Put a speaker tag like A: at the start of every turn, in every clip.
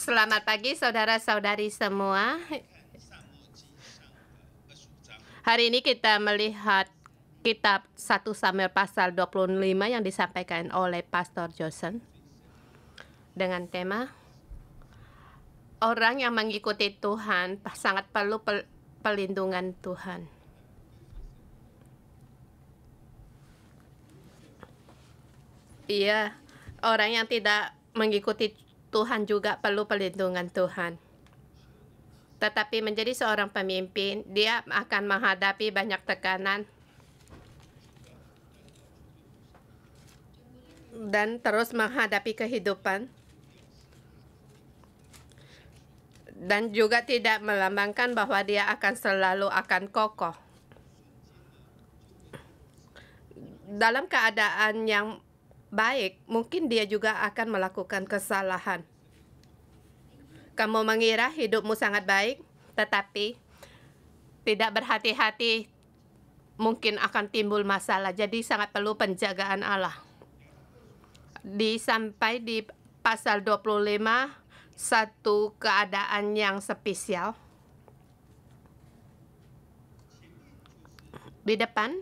A: Selamat pagi saudara-saudari semua. Hari ini kita melihat kitab 1 Samuel pasal 25 yang disampaikan oleh Pastor Johnson dengan tema orang yang mengikuti Tuhan sangat perlu perlindungan Tuhan. Iya, orang yang tidak mengikuti Tuhan juga perlu perlindungan Tuhan. Tetapi menjadi seorang pemimpin, dia akan menghadapi banyak tekanan dan terus menghadapi kehidupan. Dan juga tidak melambangkan bahwa dia akan selalu kokoh. Dalam keadaan yang baik, mungkin dia juga akan melakukan kesalahan. Kamu mengira hidupmu sangat baik, tetapi tidak berhati-hati, mungkin akan timbul masalah. Jadi sangat perlu penjagaan Allah. Sampai di pasal 25, satu keadaan yang spesial. Di depan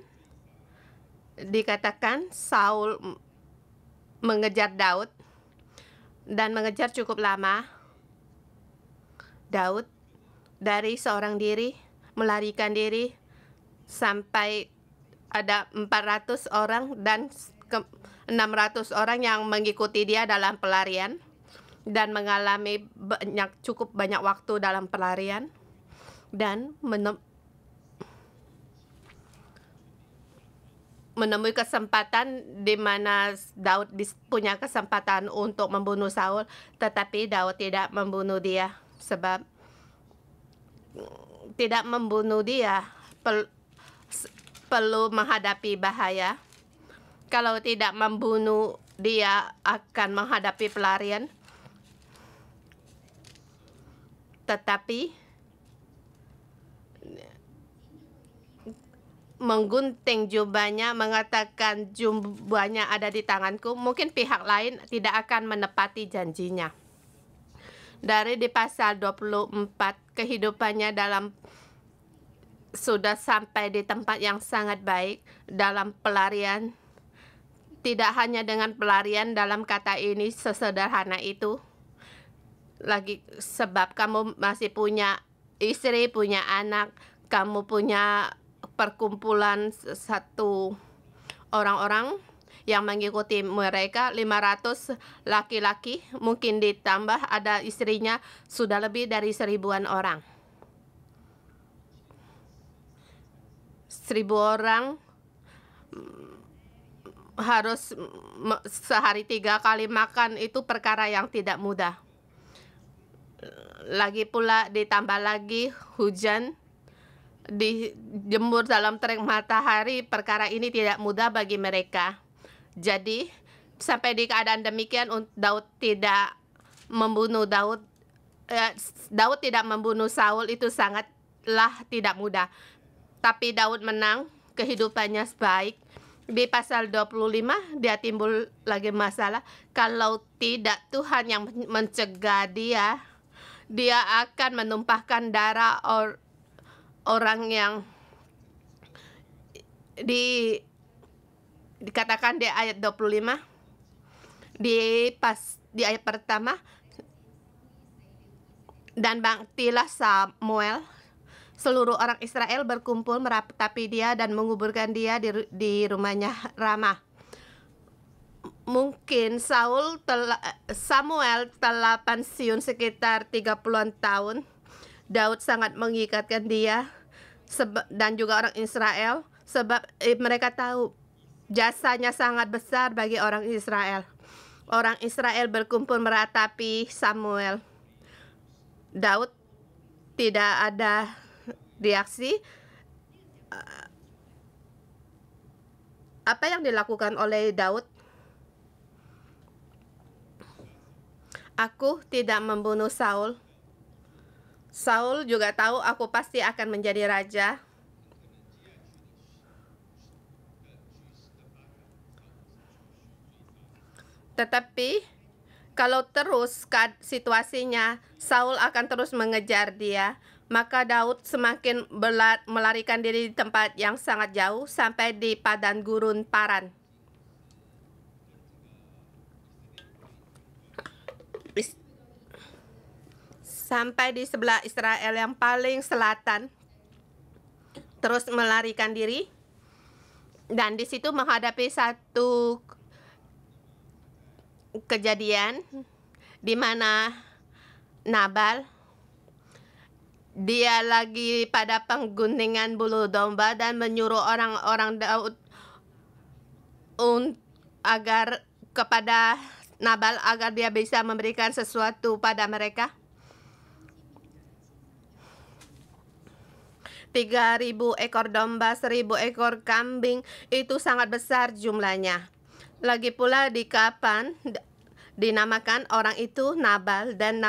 A: dikatakan Saul mengejar Daud dan mengejar cukup lama. Daud dari seorang diri melarikan diri sampai ada 400 orang dan 600 orang yang mengikuti dia dalam pelarian dan mengalami cukup banyak waktu dalam pelarian dan menemui kesempatan di mana Daud punya kesempatan untuk membunuh Saul, tetapi Daud tidak membunuh dia sebab tidak membunuh dia perlu menghadapi bahaya. Kalau tidak membunuh dia akan menghadapi pelarian. Tetapi menggunting jubahnya, mengatakan jubahnya ada di tanganku, mungkin pihak lain tidak akan menepati janjinya. Dari di pasal 24, kehidupannya sudah sampai di tempat yang sangat baik dalam pelarian. Tidak hanya dengan pelarian dalam kata ini sesederhana itu. Lagi sebab kamu masih punya istri, punya anak, kamu punya perkumpulan satu orang-orang yang mengikuti mereka, 500 laki-laki, mungkin ditambah ada istrinya, sudah lebih dari 1000-an orang. 1000 orang harus sehari 3 kali makan, itu perkara yang tidak mudah. Lagi pula ditambah lagi hujan, dijemur dalam terik matahari, perkara ini tidak mudah bagi mereka. Jadi sampai di keadaan demikian Daud tidak membunuh Daud tidak membunuh Saul, itu sangatlah tidak mudah. Tapi Daud menang, kehidupannya baik. Di pasal 25 dia timbul lagi masalah. Kalau tidak Tuhan yang mencegah dia akan menumpahkan darah orang yang dikatakan di ayat 25 di ayat pertama, dan bangkitlah Samuel, seluruh orang Israel berkumpul meratapi dia dan menguburkan dia di rumahnya Ramah. Mungkin Samuel telah pensiun sekitar 30-an tahun. Daud sangat mengikatkan dia dan juga orang Israel sebab mereka tahu jasanya sangat besar bagi orang Israel. Orang Israel berkumpul meratapi Samuel. Daud tidak ada reaksi. Apa yang dilakukan oleh Daud? Aku tidak membunuh Saul. Saul juga tahu aku pasti akan menjadi raja. Tetapi Kalau terus situasinya, Saul akan terus mengejar dia. Maka Daud semakin melarikan diri di tempat yang sangat jauh sampai di padang gurun Paran. Sampai di sebelah Israel yang paling selatan. Terus melarikan diri. Dan di situ menghadapi satu kejadian di mana Nabal dia lagi pada pengguntingan bulu domba dan menyuruh orang-orang Daud agar kepada Nabal agar dia bisa memberikan sesuatu pada mereka. 3.000 ekor domba, 1.000 ekor kambing, itu sangat besar jumlahnya. Lagi pula di kapan dinamakan orang itu Nabal dan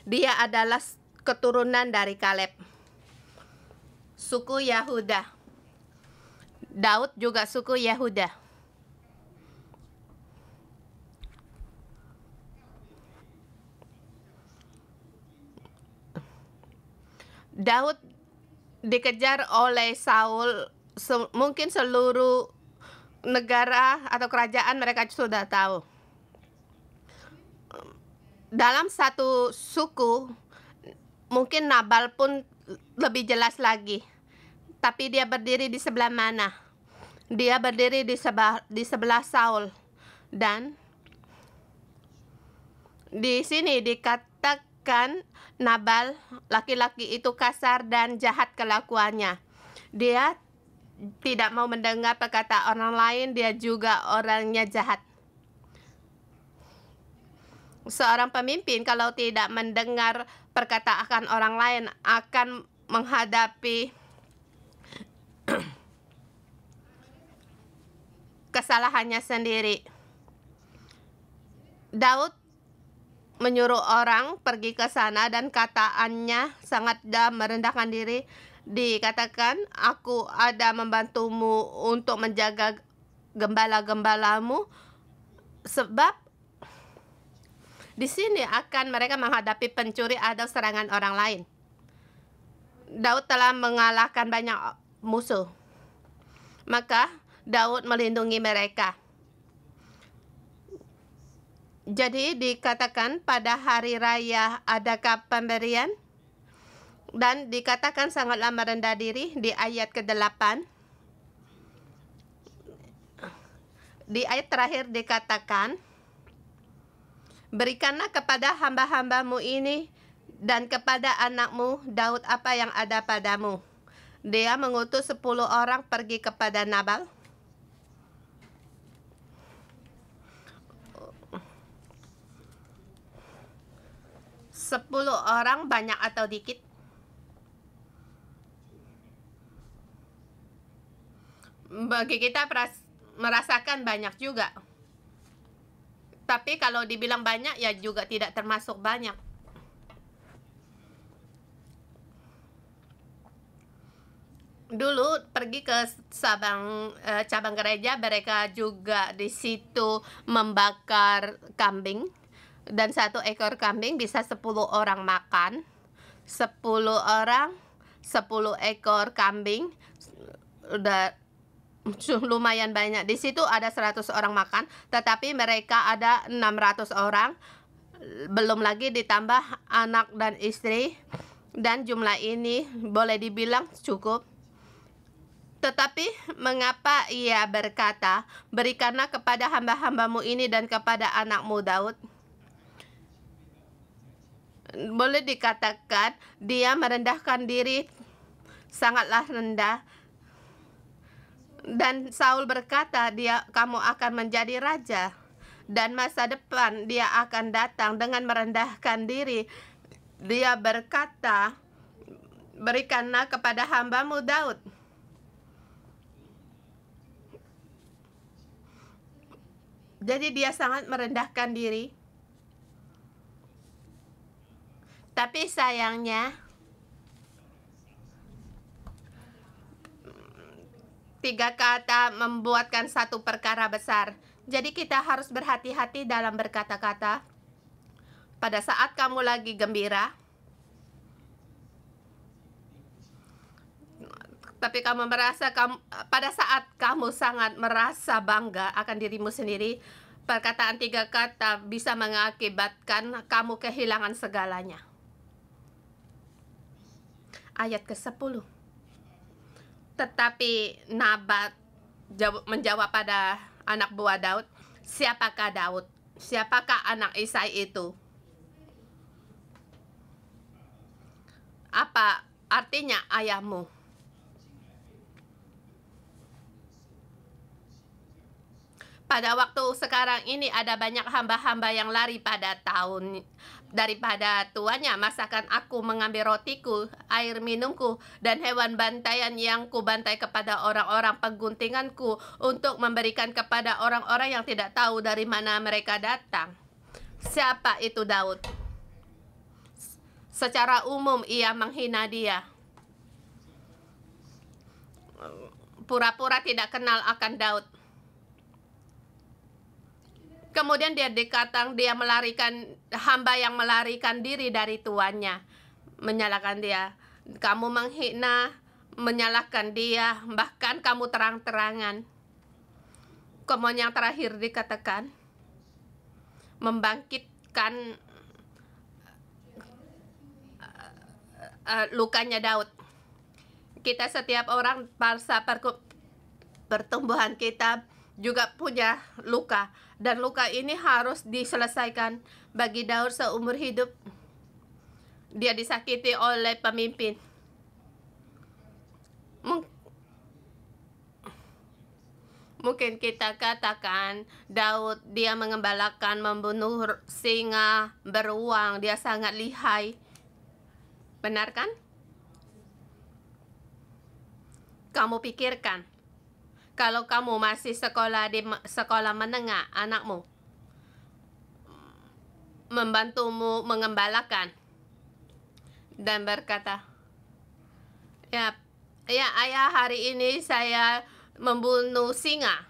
A: dia adalah keturunan dari Kaleb, suku Yahuda. Daud juga suku Yahuda. Daud dikejar oleh Saul, mungkin seluruh negara atau kerajaan mereka sudah tahu. Dalam satu suku, mungkin Nabal pun lebih jelas lagi. Tapi dia berdiri di sebelah mana? Dia berdiri di sebelah Saul. Dan di sini dikatakan Nabal, laki-laki itu kasar dan jahat kelakuannya. Dia tidak mau mendengar perkataan orang lain, dia juga orangnya jahat. Seorang pemimpin kalau tidak mendengar perkataan orang lain akan menghadapi kesalahannya sendiri. Daud menyuruh orang pergi ke sana dan kataannya sangat merendahkan diri. Dikatakan, aku ada membantumu untuk menjaga gembala-gembalamu, sebab di sini akan mereka menghadapi pencuri atau serangan orang lain. Daud telah mengalahkan banyak musuh, maka Daud melindungi mereka. Jadi dikatakan pada hari raya adakah pemberian, dan dikatakan sangatlah merendah diri di ayat ke-8. Di ayat terakhir dikatakan, berikanlah kepada hamba-hambamu ini dan kepada anakmu Daud apa yang ada padamu. Dia mengutus 10 orang pergi kepada Nabal. Sepuluh orang banyak atau dikit? Bagi kita merasakan banyak juga. Tapi kalau dibilang banyak ya juga tidak termasuk banyak. Dulu pergi ke cabang gereja, mereka juga di situ membakar kambing. Dan 1 ekor kambing bisa 10 orang makan. 10 orang, 10 ekor kambing. Udah lumayan banyak. Di situ ada 100 orang makan, tetapi mereka ada 600 orang. Belum lagi ditambah anak dan istri. Dan jumlah ini boleh dibilang cukup. Tetapi mengapa ia berkata, berikanlah kepada hamba-hambamu ini dan kepada anakmu Daud? Boleh dikatakan dia merendahkan diri, sangatlah rendah. Dan Saul berkata, kamu akan menjadi raja, dan masa depan dia akan datang dengan merendahkan diri. Dia berkata, berikanlah kepada hambamu Daud. Jadi dia sangat merendahkan diri. Tapi sayangnya, 3 kata membuatkan satu perkara besar. Jadi kita harus berhati-hati dalam berkata-kata. Pada saat kamu lagi gembira, tapi kamu merasa pada saat kamu sangat merasa bangga akan dirimu sendiri, perkataan 3 kata bisa mengakibatkan kamu kehilangan segalanya. Ayat ke-10. Tetapi Nabat menjawab pada anak buah Daud, "Siapakah Daud? Siapakah anak Isai itu? Apa artinya ayahmu?" Pada waktu sekarang ini ada banyak hamba-hamba yang lari daripada tuannya. Masakan aku mengambil rotiku, air minumku, dan hewan bantaian yang kubantai kepada orang-orang pengguntinganku untuk memberikan kepada orang-orang yang tidak tahu dari mana mereka datang. Siapa itu Daud? Secara umum ia menghina dia. Pura-pura tidak kenal akan Daud. Kemudian dia hamba yang melarikan diri dari tuannya, menyalahkan dia. Kamu menghina, menyalahkan dia, bahkan kamu terang-terangan. Kemudian yang terakhir dikatakan, membangkitkan lukanya Daud. Kita setiap orang pada pertumbuhan kita juga punya luka, dan luka ini harus diselesaikan. Bagi Daud seumur hidup dia disakiti oleh pemimpin. Mungkin kita katakan Daud dia mengembalakan, membunuh singa, beruang, dia sangat lihai. Benar kan? Kamu pikirkan, kalau kamu masih sekolah di sekolah menengah, anakmu membantumu mengembalakan dan berkata, ya ayah, hari ini saya membunuh singa.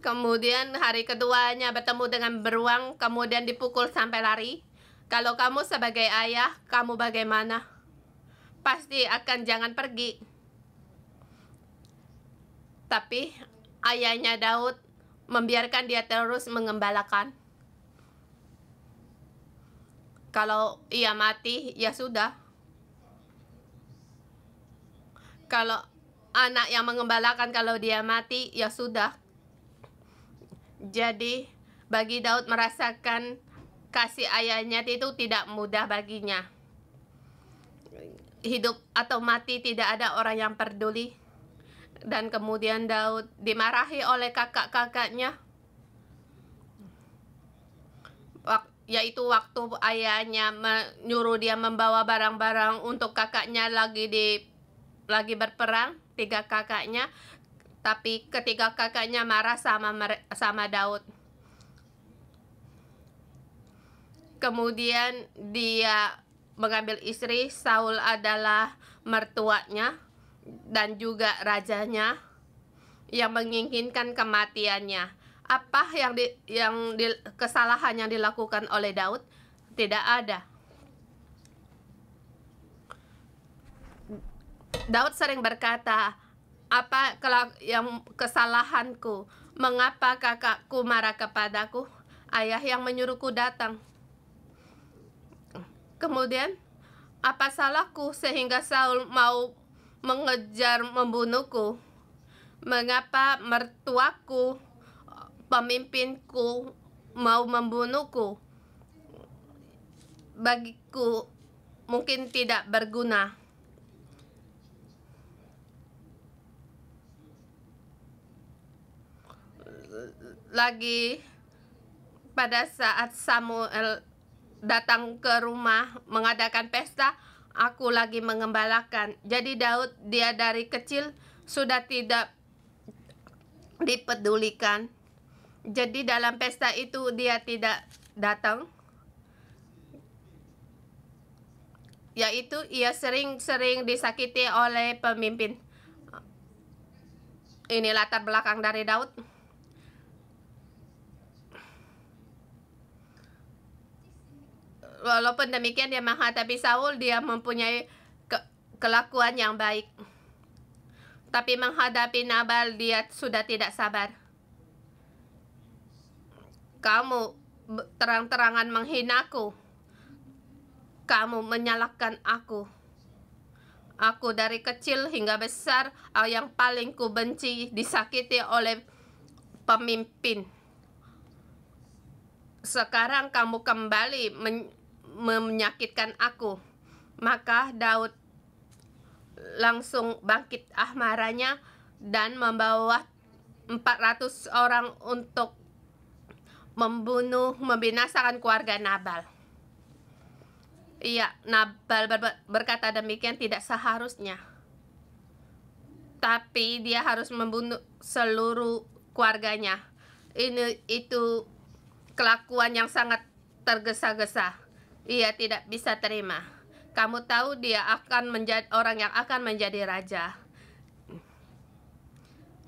A: Kemudian hari keduanya bertemu dengan beruang, kemudian dipukul sampai lari. Kalau kamu sebagai ayah, kamu bagaimana? Pasti akan jangan pergi. Tapi ayahnya Daud membiarkan dia terus mengembalakan. Kalau ia mati, ya sudah. Kalau anak yang mengembalakan, kalau dia mati, ya sudah. Jadi bagi Daud merasakan kasih ayahnya itu tidak mudah baginya. Hidup atau mati tidak ada orang yang peduli. Dan kemudian Daud dimarahi oleh kakak-kakaknya, yaitu waktu ayahnya menyuruh dia membawa barang-barang untuk kakaknya lagi berperang, 3 kakaknya. Tapi ketiga kakaknya marah sama Daud. Kemudian dia mengambil istri. Saul adalah mertuanya dan juga rajanya yang menginginkan kematiannya. Apa kesalahan yang dilakukan oleh Daud? Tidak ada. Daud sering berkata, apa yang kesalahanku? Mengapa kakakku marah kepadaku? Ayah yang menyuruhku datang. Kemudian, apa salahku sehingga Saul mau mengejar membunuhku? Mengapa mertuaku, pemimpinku mau membunuhku? Bagiku mungkin tidak berguna. Lagi pada saat Samuel datang ke rumah mengadakan pesta, aku lagi mengembalakan. Jadi Daud dia dari kecil sudah tidak dipedulikan. Jadi dalam pesta itu dia tidak datang. Yaitu ia sering-sering disakiti oleh pemimpin. Ini latar belakang dari Daud. Walaupun demikian dia menghadapi Saul, dia mempunyai kelakuan yang baik. Tapi menghadapi Nabal, dia sudah tidak sabar. Kamu terang-terangan menghinaku. Kamu menyalahkan aku. Aku dari kecil hingga besar yang paling kubenci, disakiti oleh pemimpin. Sekarang kamu kembali menyakitkan aku. Maka Daud langsung bangkit amarahnya dan membawa 400 orang untuk membinasakan keluarga Nabal. Iya, Nabal berkata demikian tidak seharusnya. Tapi dia harus membunuh seluruh keluarganya. Itu kelakuan yang sangat tergesa-gesa. Ia tidak bisa terima. Kamu tahu dia akan menjadi orang yang akan menjadi raja.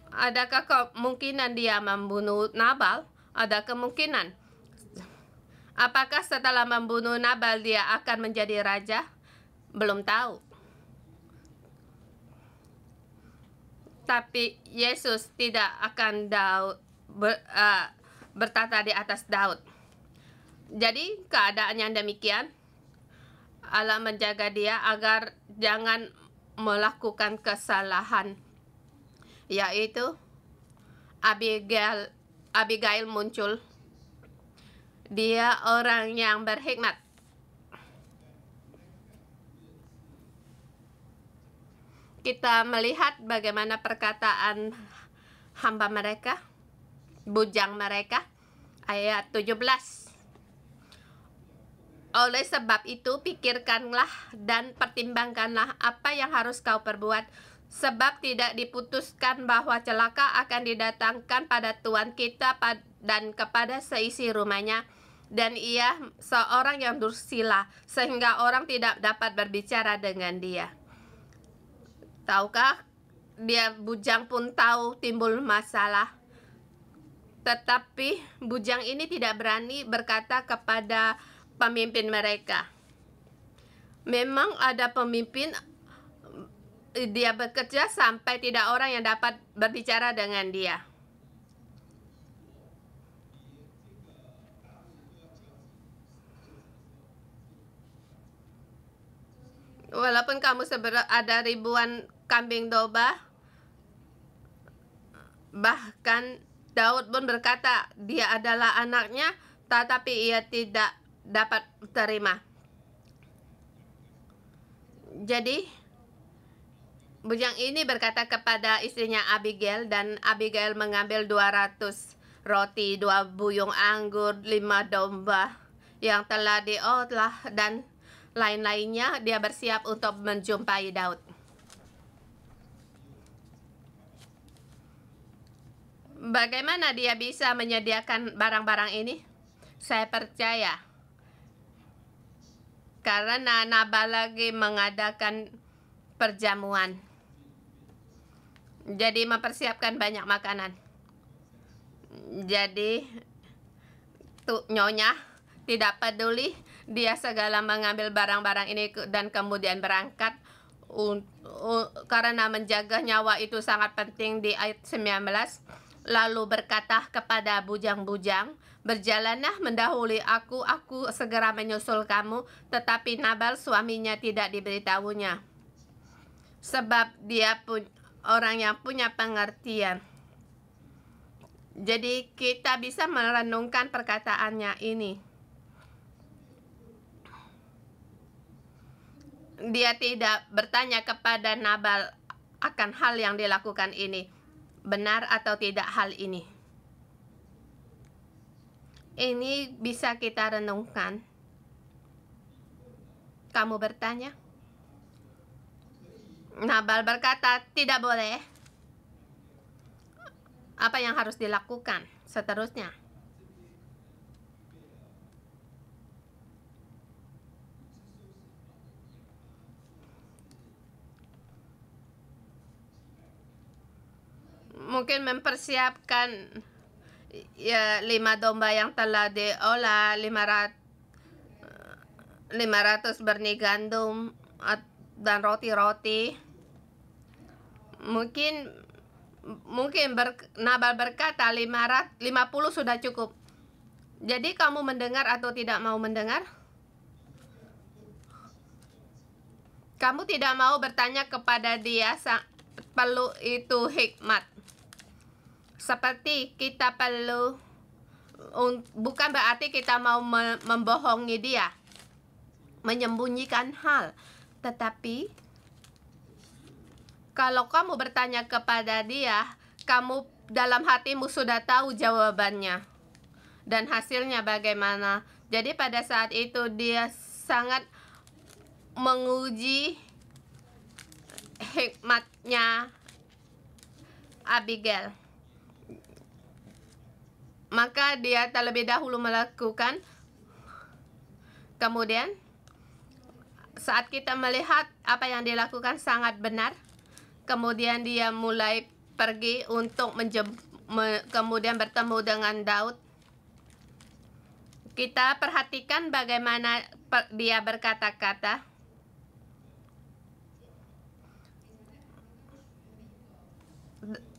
A: Adakah kemungkinan dia membunuh Nabal? Ada kemungkinan. Apakah setelah membunuh Nabal dia akan menjadi raja? Belum tahu. Tapi Yesus tidak akan bertata di atas Daud. Jadi keadaan yang demikian, Allah menjaga dia agar jangan melakukan kesalahan, yaitu Abigail muncul. Dia orang yang berhikmat. Kita melihat bagaimana perkataan hamba mereka, bujang mereka, ayat 17. Oleh sebab itu, pikirkanlah dan pertimbangkanlah apa yang harus kau perbuat, sebab tidak diputuskan bahwa celaka akan didatangkan pada Tuhan kita dan kepada seisi rumahnya. Dan ia seorang yang dursila, sehingga orang tidak dapat berbicara dengan dia. Tahukah, dia bujang pun tahu timbul masalah. Tetapi bujang ini tidak berani berkata kepada pemimpin mereka. Memang ada pemimpin, dia bekerja sampai tidak orang yang dapat berbicara dengan dia. Walaupun kamu ada ribuan kambing domba, bahkan Daud pun berkata dia adalah anaknya, tetapi ia tidak dapat terima. Jadi bujang ini berkata kepada istrinya Abigail, dan Abigail mengambil 200 roti, 2 buyung anggur, 5 domba yang telah diolah, dan lain-lainnya. Dia bersiap untuk menjumpai Daud. Bagaimana dia bisa menyediakan barang-barang ini? Saya percaya karena Nabal lagi mengadakan perjamuan, jadi mempersiapkan banyak makanan. Jadi nyonya tidak peduli, dia segala mengambil barang-barang ini dan kemudian berangkat karena menjaga nyawa itu sangat penting. Di ayat 19, lalu berkata kepada bujang-bujang, berjalanlah mendahului aku segera menyusul kamu. Tetapi Nabal suaminya tidak diberitahunya, sebab dia pun orang yang punya pengertian. Jadi kita bisa merenungkan perkataannya ini. Dia tidak bertanya kepada Nabal akan hal yang dilakukan ini, benar atau tidak hal ini. Ini bisa kita renungkan. Kamu bertanya, Nabal berkata tidak boleh. Apa yang harus dilakukan seterusnya? mungkin mempersiapkan ya 5 domba yang telah diolah, 500 benih gandum dan roti-roti. Mungkin Nabal berkata 50 sudah cukup. Jadi kamu mendengar atau tidak mau mendengar? Kamu tidak mau bertanya kepada dia, perlu itu hikmat. Seperti kita perlu, bukan berarti kita mau membohongi dia, menyembunyikan hal. Tetapi kalau kamu bertanya kepada dia, kamu dalam hatimu sudah tahu jawabannya dan hasilnya bagaimana. Jadi pada saat itu dia sangat menguji hikmatnya Abigail. Maka dia terlebih dahulu melakukan. Kemudian saat kita melihat apa yang dilakukan sangat benar, kemudian dia mulai pergi untuk kemudian bertemu dengan Daud. Kita perhatikan bagaimana dia berkata-kata.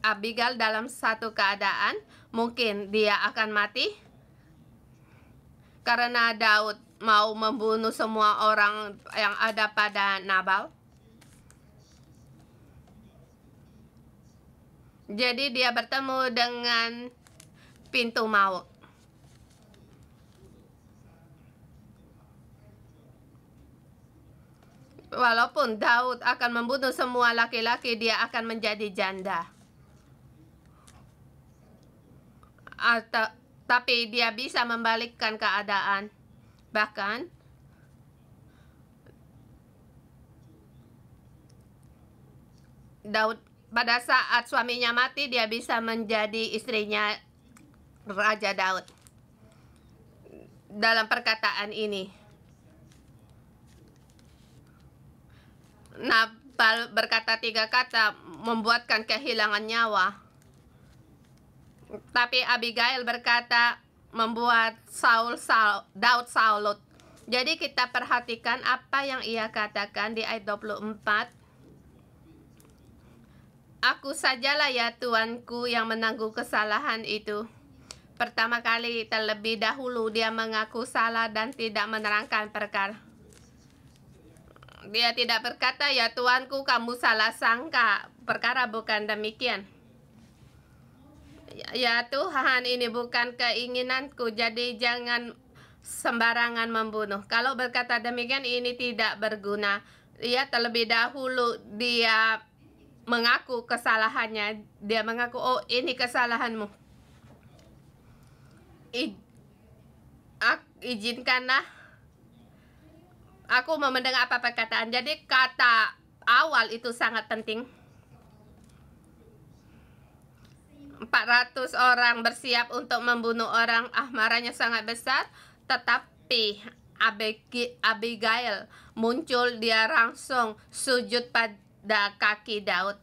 A: Abigail dalam satu keadaan, mungkin dia akan mati karena Daud mau membunuh semua orang yang ada pada Nabal. Jadi dia bertemu dengan pintu maut. Walaupun Daud akan membunuh semua laki-laki, dia akan menjadi janda. Tapi dia bisa membalikkan keadaan. Bahkan Daud pada saat suaminya mati, dia bisa menjadi istrinya Raja Daud. Dalam perkataan ini, Nabal berkata 3 kata membuatkan kehilangan nyawa. Tapi Abigail berkata membuat Daud salut. Jadi kita perhatikan apa yang ia katakan di ayat 24. Aku sajalah ya Tuanku yang menanggung kesalahan itu. Pertama kali terlebih dahulu dia mengaku salah dan tidak menerangkan perkara. Dia tidak berkata, ya Tuanku kamu salah sangka. Perkara bukan demikian. Ya Tuhan, ini bukan keinginanku, jadi jangan sembarangan membunuh. Kalau berkata demikian, ini tidak berguna. Ia terlebih dahulu dia mengaku kesalahannya. Dia mengaku, oh ini kesalahanmu. Izinkanlah aku mau mendengar apa perkataan. Jadi kata awal itu sangat penting. 400 orang bersiap untuk membunuh orang, marahnya sangat besar. Tetapi Abigail muncul, dia langsung sujud pada kaki Daud.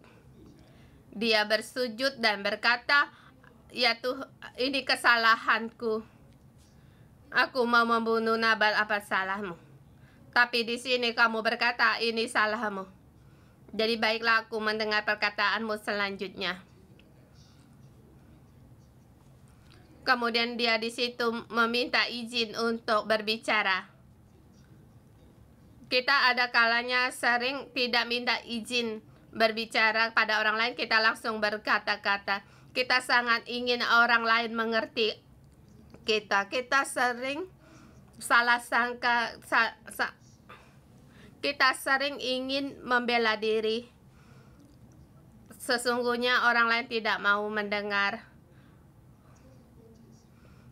A: Dia bersujud dan berkata, ya Tuhan, ini kesalahanku. Aku mau membunuh Nabal, apa salahmu? Tapi di sini kamu berkata ini salahmu. Jadi baiklah aku mendengar perkataanmu selanjutnya. Kemudian dia di situ meminta izin untuk berbicara. Kita ada kalanya sering tidak minta izin berbicara pada orang lain, kita langsung berkata-kata. Kita sangat ingin orang lain mengerti kita. Kita sering salah sangka, kita sering ingin membela diri. Sesungguhnya orang lain tidak mau mendengar.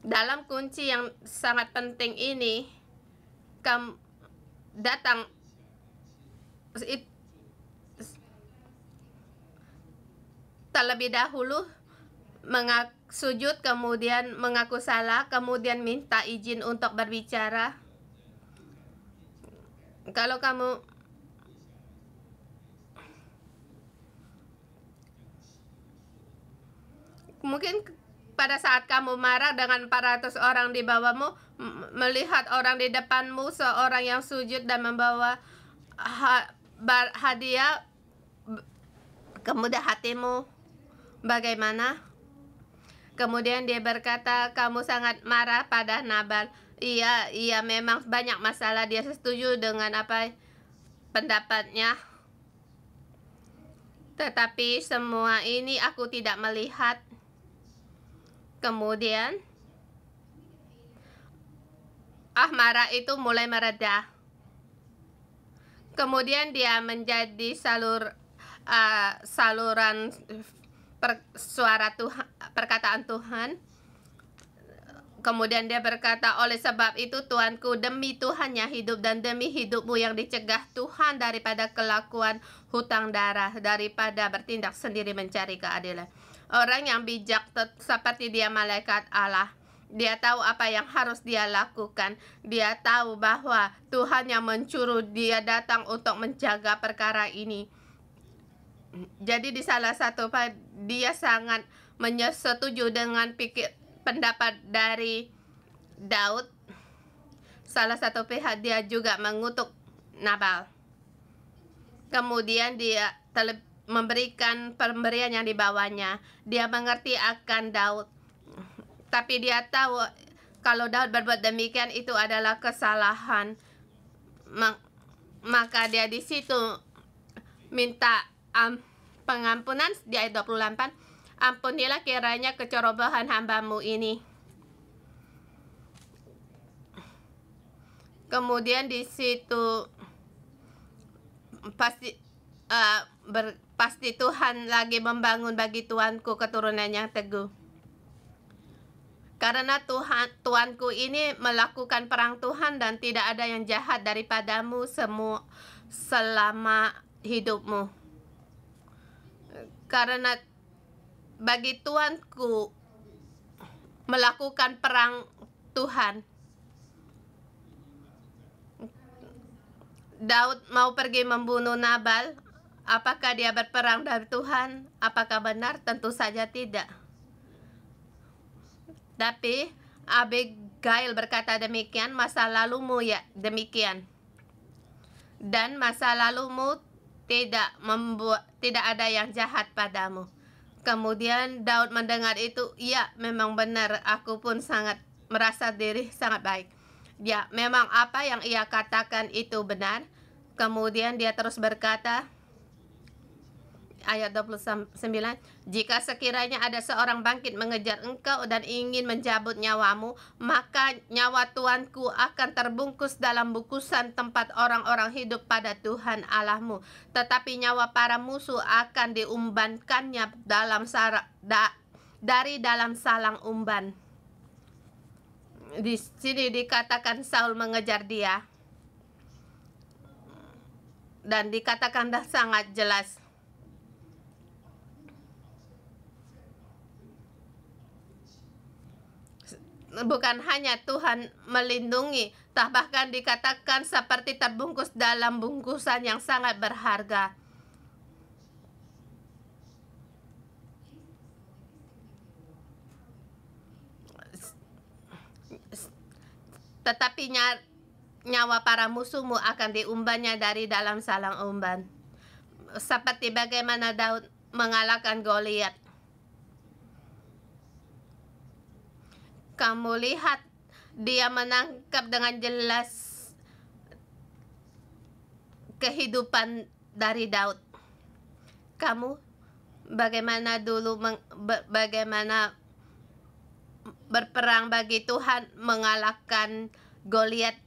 A: Dalam kunci yang sangat penting ini, datang terlebih dahulu sujud, kemudian mengaku salah, kemudian minta izin untuk berbicara. Kalau kamu Mungkin pada saat kamu marah dengan 400 orang di bawahmu, melihat orang di depanmu, seorang yang sujud dan membawa hadiah, kemudian hatimu bagaimana? Kemudian dia berkata, kamu sangat marah pada Nabal. Iya, memang banyak masalah. Dia setuju dengan apa pendapatnya. Tetapi semua ini aku tidak melihat. Kemudian marah itu mulai mereda. Kemudian dia menjadi saluran suara Tuhan, perkataan Tuhan. Kemudian dia berkata, oleh sebab itu Tuanku, demi Tuhan yang hidup dan demi hidupmu yang dicegah Tuhan daripada kelakuan hutang darah, daripada bertindak sendiri mencari keadilan. Orang yang bijak seperti dia malaikat Allah. Dia tahu apa yang harus dia lakukan. Dia tahu bahwa Tuhan yang mencuruh dia datang untuk menjaga perkara ini. Jadi di salah satu dia sangat setuju dengan pendapat dari Daud. Salah satu pihak dia juga mengutuk Nabal. Kemudian dia memberikan pemberian yang dibawanya. Dia mengerti akan Daud. Tapi dia tahu kalau Daud berbuat demikian itu adalah kesalahan. Maka dia di situ minta pengampunan di ayat 28. Ampunilah kiranya kecerobohan hambamu ini. Kemudian di situ pasti Tuhan lagi membangun bagi tuanku keturunan yang teguh. Karena tuanku ini melakukan perang Tuhan dan tidak ada yang jahat daripadamu selama hidupmu. Karena bagi tuanku melakukan perang Tuhan. Daud mau pergi membunuh Nabal. Apakah dia berperang dari Tuhan? Apakah benar? Tentu saja tidak. Tapi Abigail berkata demikian, masa lalumu ya demikian. Dan masa lalumu tidak ada yang jahat padamu. Kemudian Daud mendengar itu, ya memang benar, aku pun sangat merasa diri sangat baik. Ya, memang apa yang ia katakan itu benar. Kemudian dia terus berkata, ayat 29, jika sekiranya ada seorang bangkit mengejar engkau dan ingin mencabut nyawamu, maka nyawa tuanku akan terbungkus dalam bungkusan tempat orang-orang hidup pada Tuhan Allahmu. Tetapi nyawa para musuh akan diumbankannya dari dalam salang umban. Di sini dikatakan Saul mengejar dia. Dan dikatakan dah sangat jelas. Bukan hanya Tuhan melindungi, bahkan dikatakan seperti terbungkus dalam bungkusan yang sangat berharga. Tetapi nyawa para musuhmu akan diumbannya dari dalam salang umban. Seperti bagaimana Daud mengalahkan Goliat. Kamu lihat dia menangkap dengan jelas kehidupan dari Daud. Kamu bagaimana dulu bagaimana berperang bagi Tuhan mengalahkan Goliat,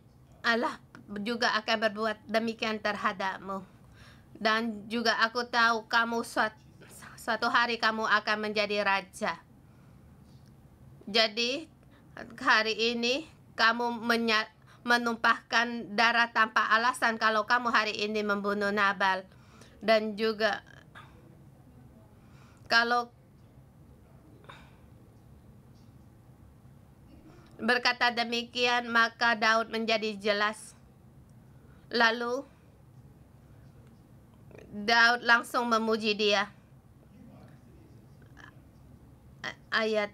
A: Allah juga akan berbuat demikian terhadapmu. Dan juga aku tahu kamu suatu hari kamu akan menjadi raja. Jadi hari ini kamu menumpahkan darah tanpa alasan kalau kamu hari ini membunuh Nabal. Dan juga kalau berkata demikian, maka Daud menjadi jelas. Lalu Daud langsung memuji dia. ayat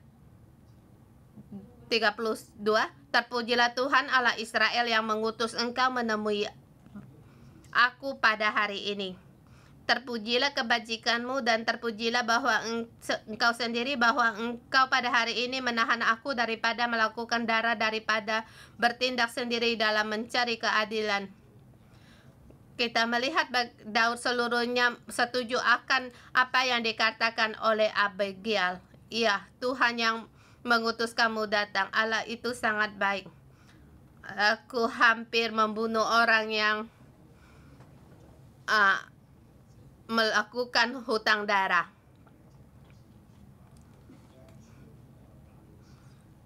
A: 32. Terpujilah Tuhan Allah Israel yang mengutus engkau menemui aku pada hari ini. Terpujilah kebajikanmu dan terpujilah bahwa engkau sendiri, bahwa engkau pada hari ini menahan aku daripada melakukan darah, daripada bertindak sendiri dalam mencari keadilan. Kita melihat Daud seluruhnya setuju akan apa yang dikatakan oleh Abigail. Iya, Tuhan yang mengutus kamu datang. Allah itu sangat baik. Aku hampir membunuh orang yang melakukan hutang darah.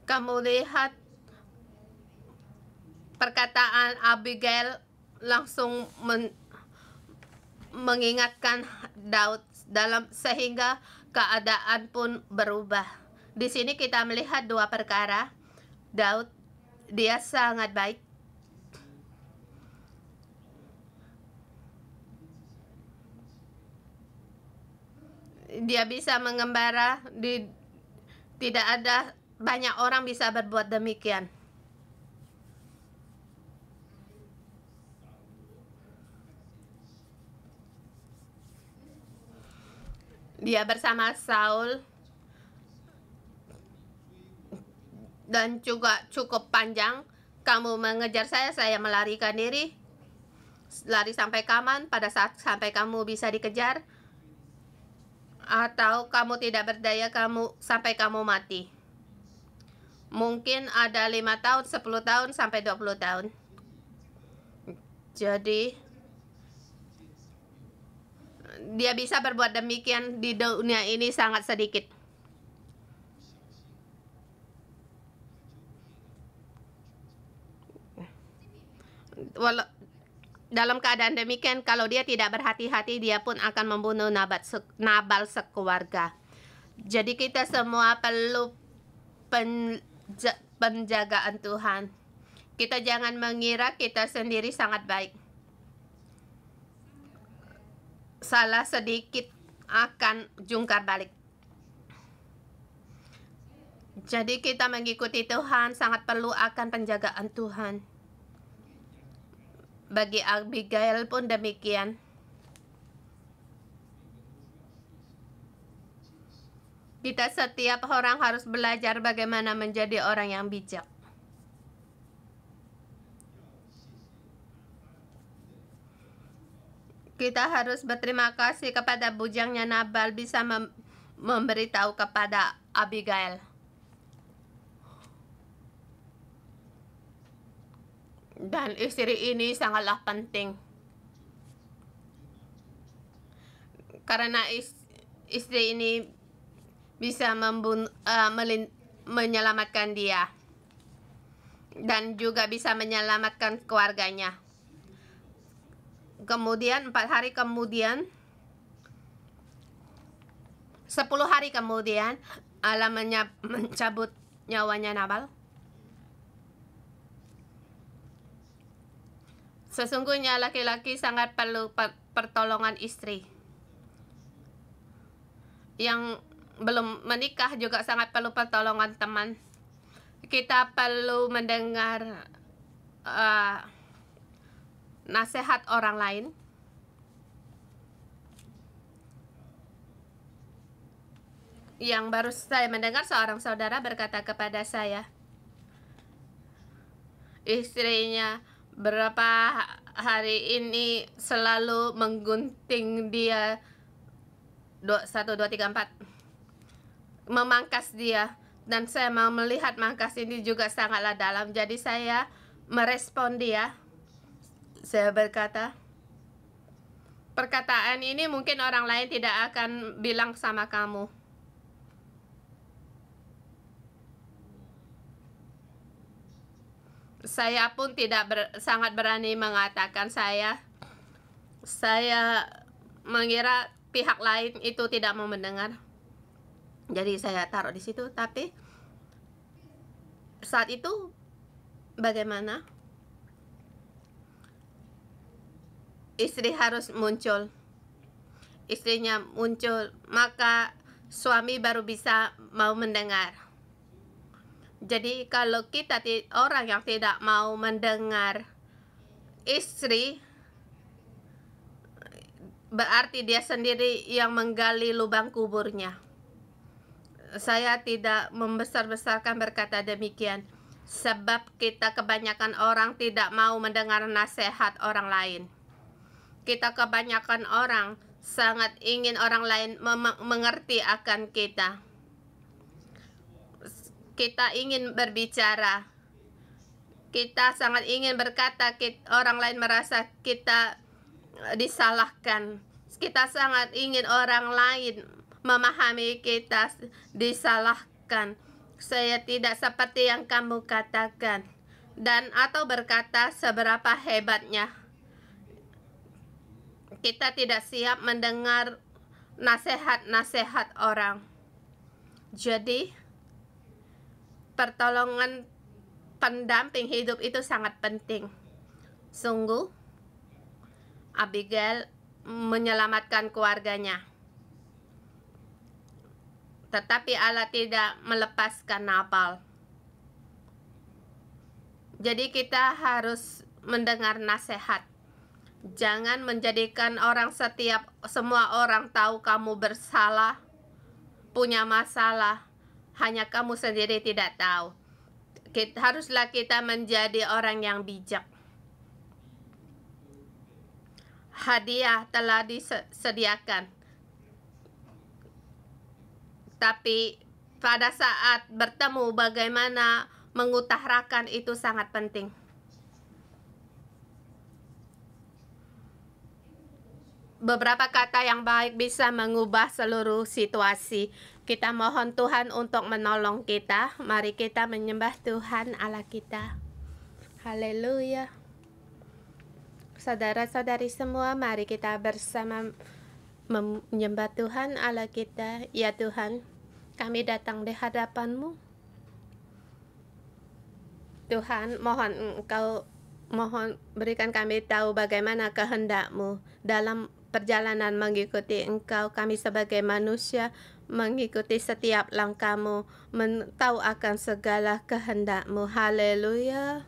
A: Kamu lihat perkataan Abigail langsung mengingatkan Daud sehingga keadaan pun berubah. Di sini kita melihat dua perkara. Daud, dia sangat baik. Dia bisa mengembara, tidak ada banyak orang bisa berbuat demikian. Dia bersama Saul dan juga cukup panjang. Kamu mengejar saya melarikan diri. Lari sampai kapan? Pada saat sampai kamu bisa dikejar, atau kamu tidak berdaya sampai kamu mati. Mungkin ada 5 tahun, 10 tahun, sampai 20 tahun. Jadi dia bisa berbuat demikian di dunia ini sangat sedikit. Dalam keadaan demikian, kalau dia tidak berhati-hati, dia pun akan membunuh Nabal sekeluarga. Jadi kita semua perlu penjagaan Tuhan. Kita jangan mengira kita sendiri sangat baik. Salah sedikit akan jungkar balik. Jadi kita mengikuti Tuhan sangat perlu akan penjagaan Tuhan. Bagi Abigail pun demikian. Kita setiap orang harus belajar bagaimana menjadi orang yang bijak. Kita harus berterima kasih kepada bujangnya Nabal bisa memberitahu kepada Abigail. Dan istri ini sangatlah penting. Karena istri ini bisa menyelamatkan dia. Dan juga bisa menyelamatkan keluarganya. Kemudian 4 hari kemudian, 10 hari kemudian, Allah mencabut nyawanya Nabal. Sesungguhnya laki-laki sangat perlu pertolongan istri. Yang belum menikah juga sangat perlu pertolongan teman. Kita perlu mendengar nasihat orang lain. Yang baru saya mendengar seorang saudara berkata kepada saya, istrinya berapa hari ini selalu menggunting dia 1, 2, 3, 4, memangkas dia, dan saya mau melihat mangkas ini juga sangatlah dalam. Jadi saya merespon dia. Saya berkata, perkataan ini mungkin orang lain tidak akan bilang sama kamu. Saya pun tidak sangat berani mengatakan. Saya mengira pihak lain itu tidak mau mendengar. Jadi saya taruh di situ. Tapi saat itu bagaimana? Istri harus muncul. Istrinya muncul. Maka suami baru bisa mau mendengar. Jadi kalau kita orang yang tidak mau mendengar istri, berarti dia sendiri yang menggali lubang kuburnya. Saya tidak membesar-besarkan berkata demikian, sebab kita kebanyakan orang tidak mau mendengar nasihat orang lain. Kita kebanyakan orang sangat ingin orang lain mengerti akan kita. Kita ingin berbicara. Kita sangat ingin berkata, orang lain merasa kita disalahkan. Kita sangat ingin orang lain memahami kita disalahkan. Saya tidak seperti yang kamu katakan. Dan atau berkata seberapa hebatnya. Kita tidak siap mendengar nasihat-nasihat orang. Jadi, pertolongan pendamping hidup itu sangat penting. Sungguh, Abigail menyelamatkan keluarganya. Tetapi Allah tidak melepaskan Nabal. Jadi kita harus mendengar nasihat. Jangan menjadikan semua orang tahu kamu bersalah, punya masalah. Hanya kamu sendiri tidak tahu. Haruslah kita menjadi orang yang bijak. Hadiah telah disediakan. Tapi pada saat bertemu bagaimana mengutarakan itu sangat penting. Beberapa kata yang baik bisa mengubah seluruh situasi. Kita mohon Tuhan untuk menolong kita. Mari kita menyembah Tuhan Allah kita. Haleluya. Saudara-saudari semua, mari kita bersama menyembah Tuhan Allah kita. Ya Tuhan, kami datang di hadapan-Mu. Tuhan, mohon berikan kami tahu bagaimana kehendak-Mu dalam perjalanan mengikuti Engkau. Kami sebagai manusia mengikuti setiap langkah-Mu, tahu akan segala kehendak-Mu. Haleluya.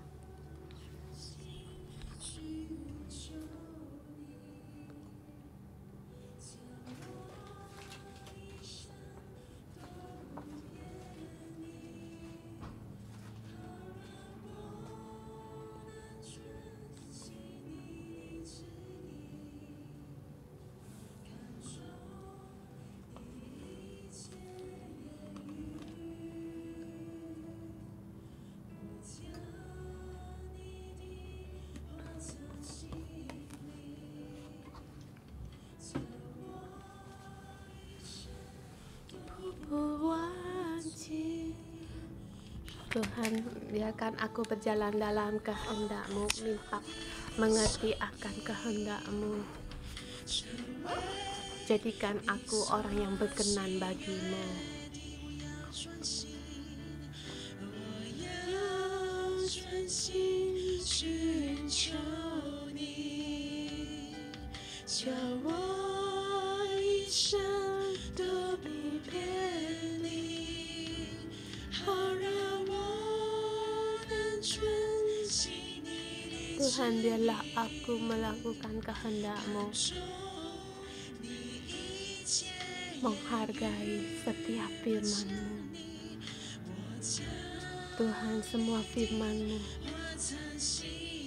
A: Tuhan, biarkan aku berjalan dalam kehendak-Mu, minta mengerti akan kehendak-Mu. Jadikan aku orang yang berkenan bagi-Mu. Tuhan, biarlah aku melakukan kehendak-Mu, menghargai setiap firman-Mu. Tuhan, semua firman-Mu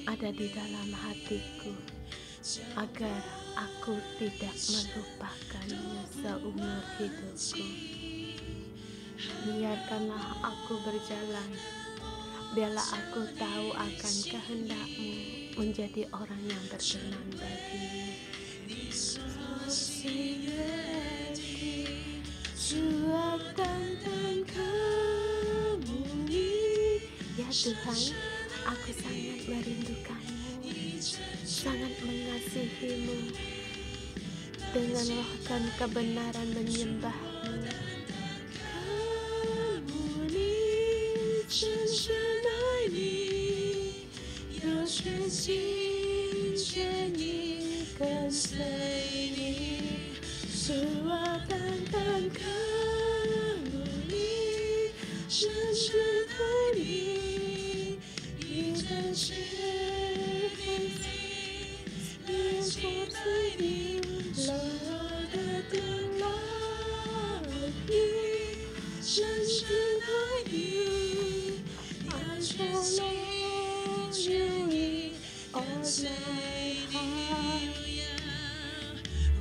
A: ada di dalam hatiku, agar aku tidak melupakannya seumur hidupku. Biarkanlah aku berjalan, biarlah aku tahu akan kehendak-Mu, menjadi orang yang berkenan bagi-Mu. Ya Tuhan, aku sangat merindukan-Mu, sangat mengasihi-Mu, dengan roh dan kebenaran menyembah-Mu.
B: 真是你连接在你手的灯来你深深爱你爱从容有你我在你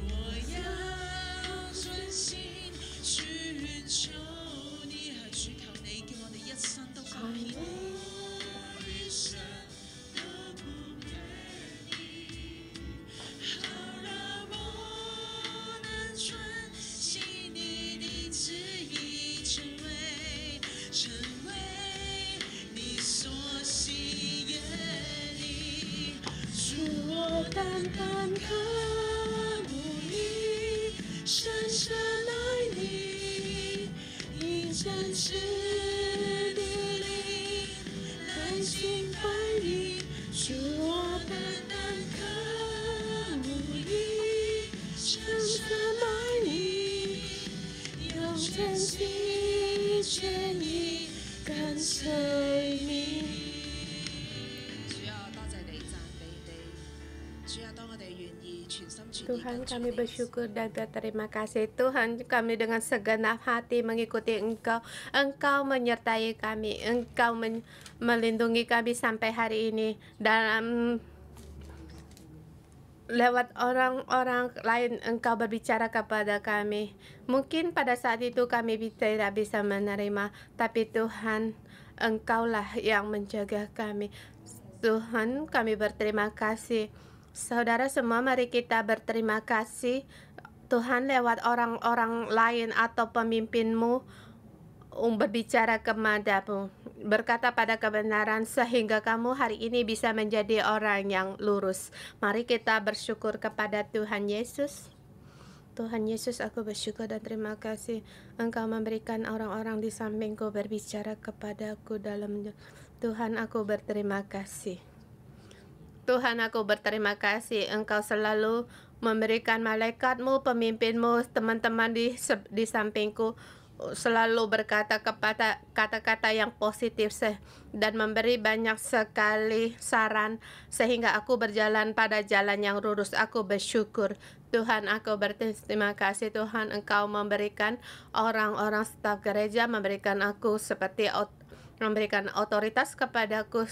B: 我要專心尋求你係主求你叫我哋一生都愛你一生都不偏離好讓我能專心你的旨意成為你所喜悅的主我單單渴慕你深深愛你以真實的靈來敬拜你主我單單渴慕你深深愛你用真心全意跟隨你主啊多謝你讚美你主啊當我哋願意全心全意
A: Tuhan, kami bersyukur dan berterima kasih. Tuhan, kami dengan segenap hati mengikuti Engkau. Engkau menyertai kami. Engkau melindungi kami sampai hari ini. Dalam lewat orang-orang lain Engkau berbicara kepada kami. Mungkin pada saat itu kami tidak bisa menerima, tapi Tuhan, Engkaulah yang menjaga kami. Tuhan, kami berterima kasih. Saudara semua, mari kita berterima kasih Tuhan lewat orang-orang lain atau pemimpinmu berbicara kepadamu, berkata pada kebenaran sehingga kamu hari ini bisa menjadi orang yang lurus. Mari kita bersyukur kepada Tuhan Yesus. Tuhan Yesus, aku bersyukur dan terima kasih Engkau memberikan orang-orang di sampingku berbicara kepadaku dalam Tuhan, aku berterima kasih. Tuhan, aku berterima kasih Engkau selalu memberikan malaikat-Mu, pemimpin-Mu, teman-teman di sampingku selalu berkata kepada kata-kata yang positif dan memberi banyak sekali saran sehingga aku berjalan pada jalan yang lurus. Aku bersyukur Tuhan, aku berterima kasih Tuhan Engkau memberikan orang-orang staf gereja, memberikan aku memberikan otoritas kepadaku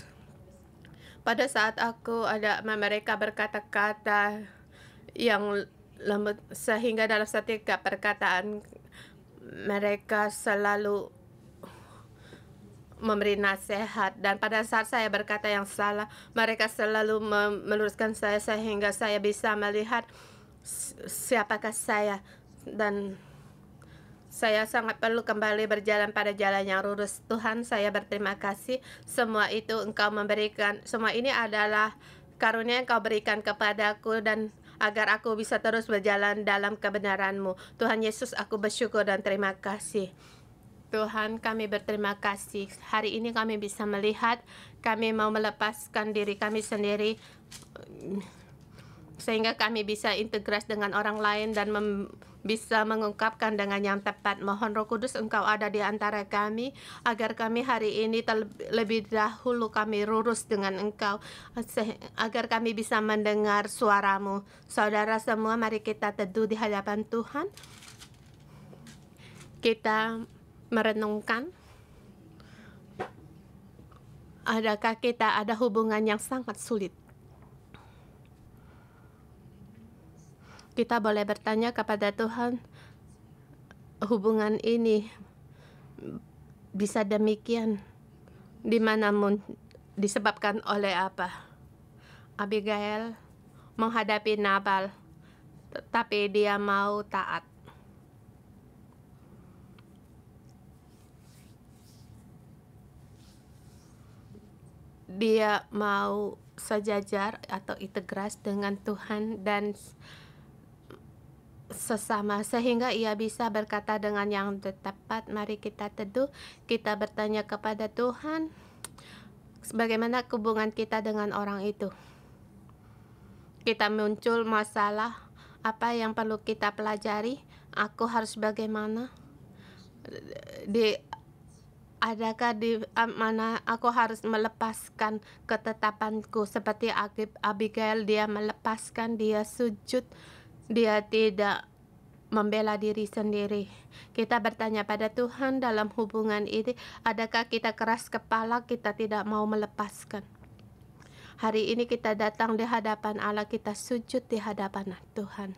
A: pada saat aku mereka berkata-kata yang lembut sehingga dalam setiap perkataan mereka selalu memberi nasihat, dan pada saat saya berkata yang salah mereka selalu meluruskan saya sehingga saya bisa melihat siapakah saya, dan saya sangat perlu kembali berjalan pada jalan yang lurus. Tuhan, saya berterima kasih. Semua itu Engkau memberikan, semua ini adalah karunia yang Engkau berikan kepadaku dan agar aku bisa terus berjalan dalam kebenaran-Mu. Tuhan Yesus, aku bersyukur dan terima kasih. Tuhan, kami berterima kasih. Hari ini kami bisa melihat, kami mau melepaskan diri kami sendiri sehingga kami bisa integrasi dengan orang lain dan bisa mengungkapkan dengan yang tepat. Mohon Roh Kudus Engkau ada di antara kami agar kami hari ini lebih dahulu kami lurus dengan Engkau, agar kami bisa mendengar suara-Mu. Saudara semua, mari kita teduh di hadapan Tuhan. Kita merenungkan, adakah kita ada hubungan yang sangat sulit? Kita boleh bertanya kepada Tuhan, hubungan ini bisa demikian dimanamun disebabkan oleh apa? Abigail menghadapi Nabal, tetapi dia mau taat. Dia mau sejajar atau integras dengan Tuhan dan sesama sehingga ia bisa berkata dengan yang tepat. Mari kita teduh, kita bertanya kepada Tuhan, bagaimana hubungan kita dengan orang itu? Kita muncul masalah, apa yang perlu kita pelajari? Aku harus bagaimana? Adakah di mana aku harus melepaskan ketetapanku seperti Abigail, dia melepaskan, dia sujud, dia tidak membela diri sendiri. Kita bertanya pada Tuhan dalam hubungan ini, adakah kita keras kepala, kita tidak mau melepaskan? Hari ini kita datang di hadapan Allah, kita sujud di hadapan Tuhan.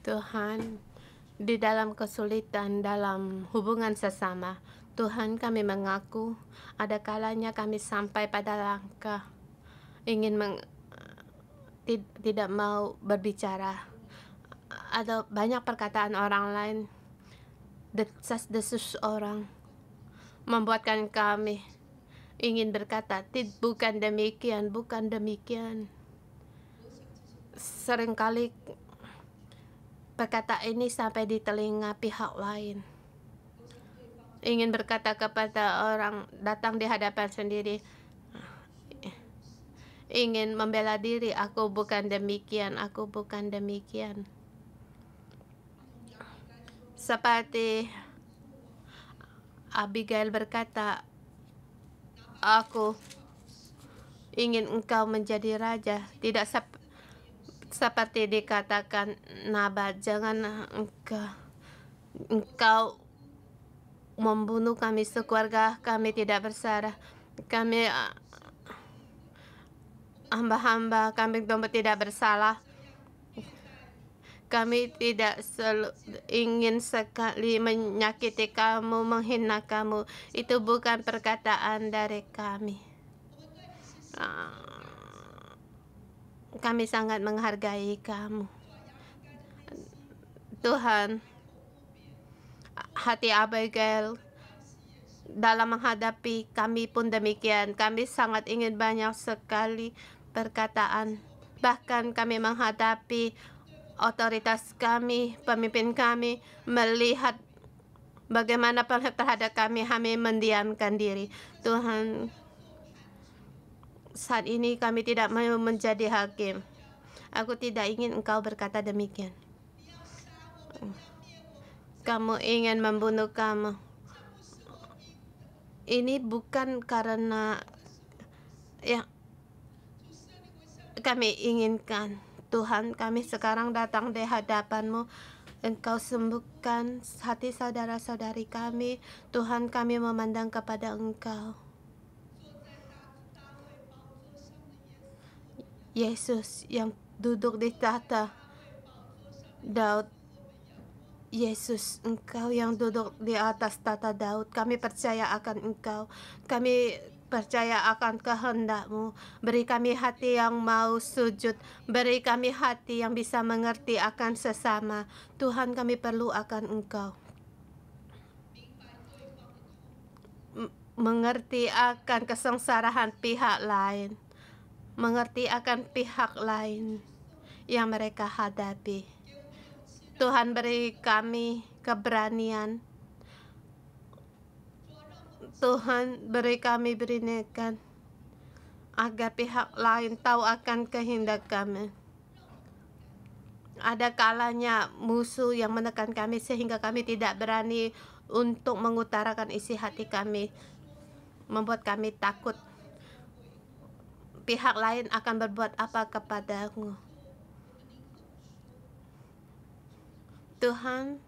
A: Tuhan, di dalam kesulitan dalam hubungan sesama, Tuhan, kami mengaku ada kalanya kami sampai pada langkah ingin tidak mau berbicara. Ada banyak perkataan orang lain, desas-desus orang membuatkan kami ingin berkata, bukan demikian, bukan demikian. Seringkali perkataan ini sampai di telinga pihak lain. Ingin berkata kepada orang, datang di hadapan sendiri, ingin membela diri, aku bukan demikian, aku bukan demikian. Seperti Abigail berkata, aku ingin engkau menjadi raja, tidak seperti dikatakan Nabat, jangan engkau membunuh kami sekeluarga, kami tidak bersalah, kami hamba-hamba kambing domba tidak bersalah, kami tidak ingin sekali menyakiti kamu, menghina kamu. Itu bukan perkataan dari kami. Kami sangat menghargai kamu. Tuhan, hati Abigail dalam menghadapi kami pun demikian. Kami sangat ingin banyak sekali perkataan. Bahkan kami menghadapi otoritas kami, pemimpin kami, melihat bagaimana terhadap kami mendiamkan diri. Tuhan, saat ini kami tidak mau menjadi hakim. Aku tidak ingin engkau berkata demikian. Kamu ingin membunuh kamu. Ini bukan karena kami inginkan. Tuhan, kami sekarang datang di hadapan-Mu. Engkau sembuhkan hati saudara-saudari kami. Tuhan, kami memandang kepada Engkau. Yesus yang duduk di tahta Daud. Yesus, Engkau yang duduk di atas tahta Daud. Kami percaya akan Engkau. Kami percaya akan kehendak-Mu. Beri kami hati yang mau sujud. Beri kami hati yang bisa mengerti akan sesama. Tuhan, kami perlu akan Engkau. Mengerti akan kesengsaraan pihak lain. Mengerti akan pihak lain yang mereka hadapi. Tuhan, beri kami keberanian. Tuhan, beri kami berikan agar pihak lain tahu akan kehendak kami. Ada kalanya musuh yang menekan kami sehingga kami tidak berani untuk mengutarakan isi hati kami, membuat kami takut. pihak lain akan berbuat apa kepadamu. Tuhan,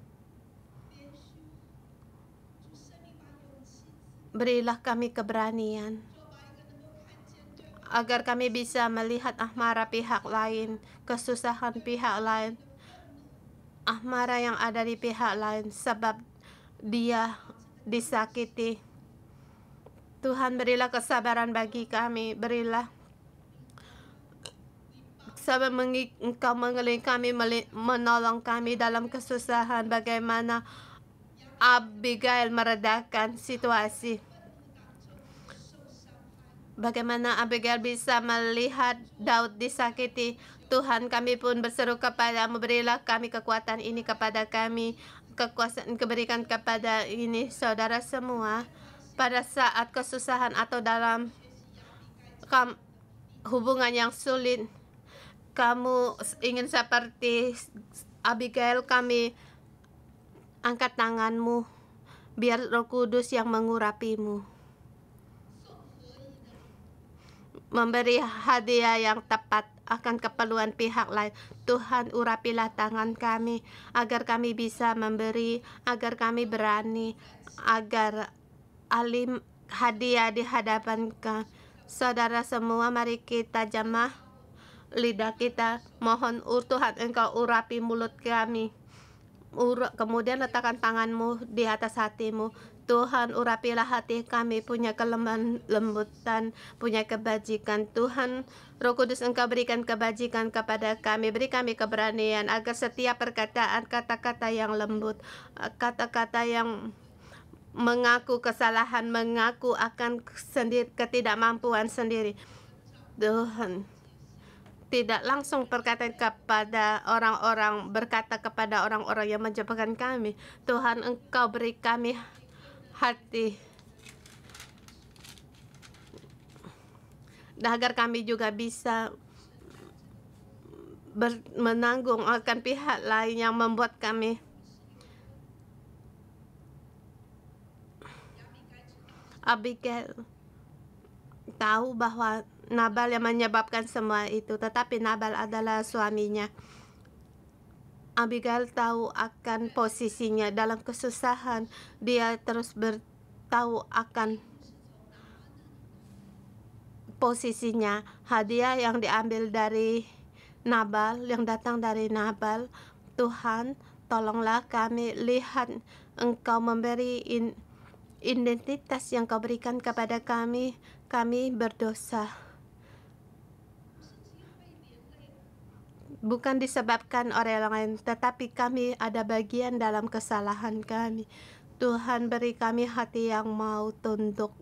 A: berilah kami keberanian agar kami bisa melihat ahmara pihak lain, kesusahan pihak lain, ahmara yang ada di pihak lain sebab dia disakiti. Tuhan, berilah kesabaran bagi kami, berilah sabar Engkau mengelilingi kami, menolong kami dalam kesusahan. Bagaimana Abigail meredakan situasi. Bagaimana Abigail bisa melihat Daud disakiti. Tuhan, kami pun berseru kepadamu, berilah kami kekuatan ini kepada kami, kekuasaan keberikan kepada ini saudara semua pada saat kesusahan atau dalam hubungan yang sulit. Kamu ingin seperti Abigail, kami angkat tanganmu, biar Roh Kudus yang mengurapimu, memberi hadiah yang tepat akan keperluan pihak lain. Tuhan, urapilah tangan kami agar kami bisa memberi, agar kami berani, agar alim hadiah di hadapan kami. Saudara semua, mari kita jamah lidah kita, mohon Tuhan Engkau urapi mulut kami. Kemudian letakkan tanganmu di atas hatimu. Tuhan, urapilah hati kami, punya kelembutan, punya kebajikan. Tuhan, Roh Kudus Engkau berikan kebajikan kepada kami, beri kami keberanian agar setiap perkataan, kata-kata yang lembut, kata-kata yang mengaku kesalahan, mengaku akan ketidakmampuan sendiri, Tuhan, tidak langsung berkata kepada orang-orang, berkata kepada orang-orang yang menjatuhkan kami. Tuhan, Engkau beri kami hati agar kami juga bisa menanggung akan pihak lain yang membuat kami Abigail tahu bahwa Nabal yang menyebabkan semua itu, tetapi Nabal adalah suaminya. Abigail tahu akan posisinya dalam kesusahan. Dia terus bertahu akan posisinya. Hadiah yang diambil dari Nabal, yang datang dari Nabal. Tuhan, tolonglah kami lihat Engkau memberi identitas yang Kau berikan kepada kami. Kami berdosa bukan disebabkan orang lain, tetapi kami ada bagian dalam kesalahan kami. Tuhan, beri kami hati yang mau tunduk.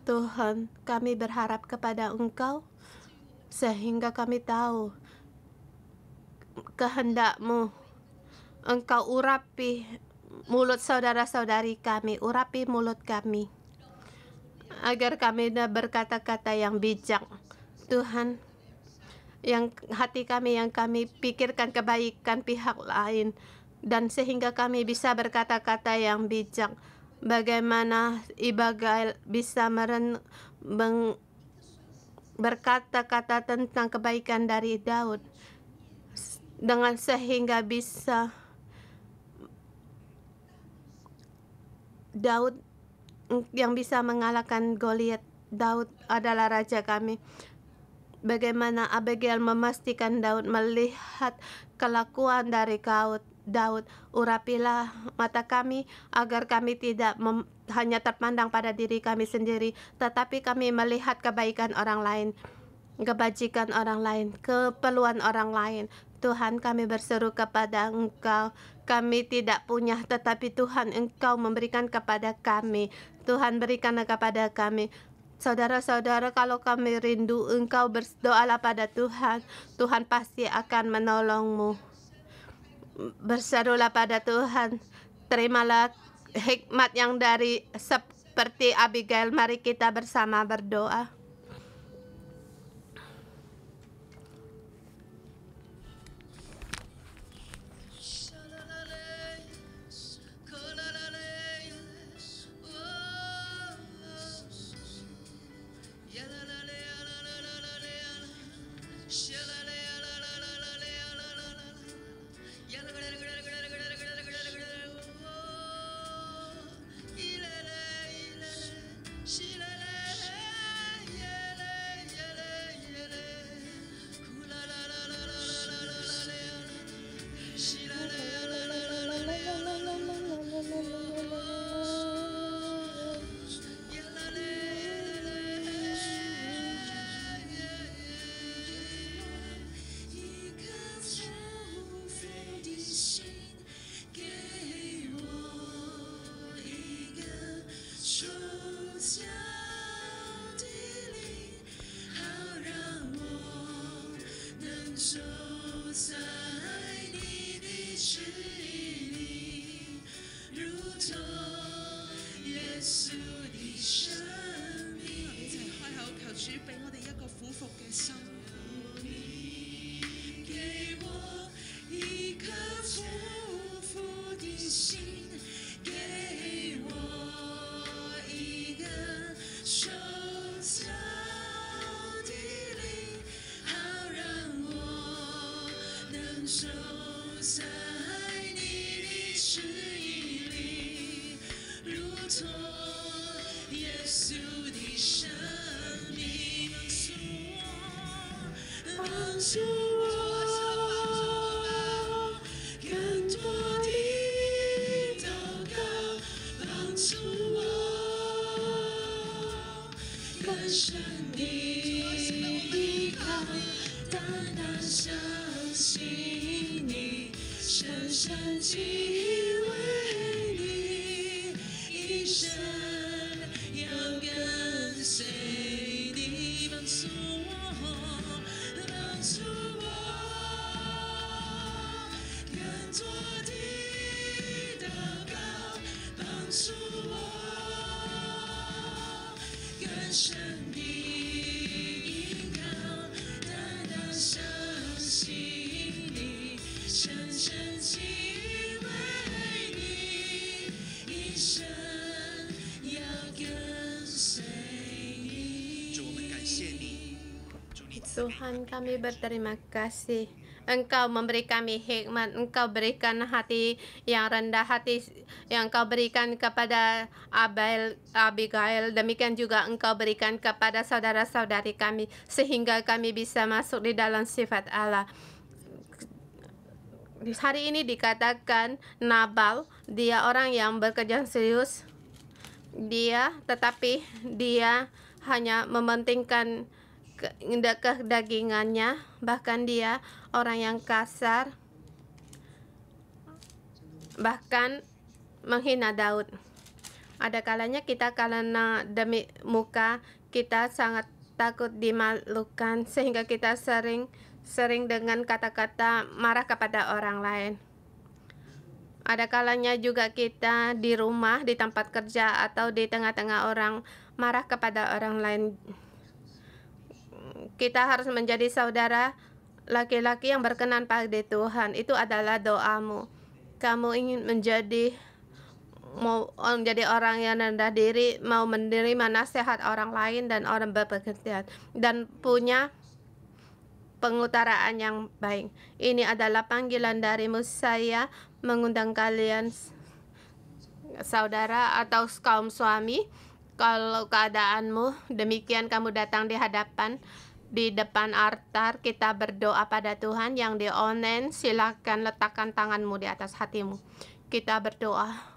A: Tuhan, kami berharap kepada Engkau sehingga kami tahu kehendak-Mu. Engkau urapi mulut saudara-saudari kami, urapi mulut kami, agar kami berkata-kata yang bijak. Tuhan, yang hati kami, yang kami pikirkan kebaikan pihak lain, dan sehingga kami bisa berkata-kata yang bijak. Bagaimana Abigail bisa berkata-kata tentang kebaikan dari Daud, dengan sehingga bisa Daud yang bisa mengalahkan Goliat. Daud adalah raja kami. Bagaimana Abigail memastikan Daud melihat kelakuan dari Daud. Urapilah mata kami agar kami tidak hanya terpandang pada diri kami sendiri, tetapi kami melihat kebaikan orang lain, kebajikan orang lain, keperluan orang lain. Tuhan, kami berseru kepada Engkau. Kami tidak punya, tetapi Tuhan, Engkau memberikan kepada kami. Tuhan, berikanlah kepada kami. Saudara-saudara, kalau kami rindu, Engkau berdoalah pada Tuhan. Tuhan pasti akan menolongmu. Berserulah pada Tuhan. Terimalah hikmat yang dari seperti Abigail. Mari kita bersama berdoa.
B: 走在你的旨意里，如同耶稣的生命帮助我，更多的祷告帮助我，更深的依靠，单单相信你，深深敬畏你，一生要跟随你，帮助我，帮助我，更多的祷告帮助我，更深的依靠，单单相信你，深深敬畏你，一生要跟随你。主，我们感谢你，主你赐给
A: Tuhan, kami berterima kasih. Engkau memberi kami hikmat, Engkau berikan hati yang rendah hati yang Engkau berikan kepada Abigail. Demikian juga Engkau berikan kepada saudara-saudari kami, sehingga kami bisa masuk di dalam sifat Allah. Hari ini dikatakan Nabal, dia orang yang bekerja serius, tetapi dia hanya mementingkan kedagingannya, bahkan dia orang yang kasar, bahkan menghina Daud. Ada kalanya kita karena demi muka kita sangat takut dimalukan, sehingga kita sering dengan kata-kata marah kepada orang lain. Ada kalanya juga kita di rumah, di tempat kerja, atau di tengah-tengah orang marah kepada orang lain. Kita harus menjadi saudara laki-laki yang berkenan pada Tuhan. Itu adalah doamu. Kamu ingin mau menjadi orang yang rendah diri, mau menerima nasihat orang lain dan orang berpekerjaan, dan punya pengutaraan yang baik. Ini adalah panggilan darimu. Saya mengundang kalian, saudara atau kaum suami, kalau keadaanmu demikian, kamu datang di depan altar, kita berdoa pada Tuhan. Yang di online, silakan letakkan tanganmu di atas hatimu. Kita berdoa.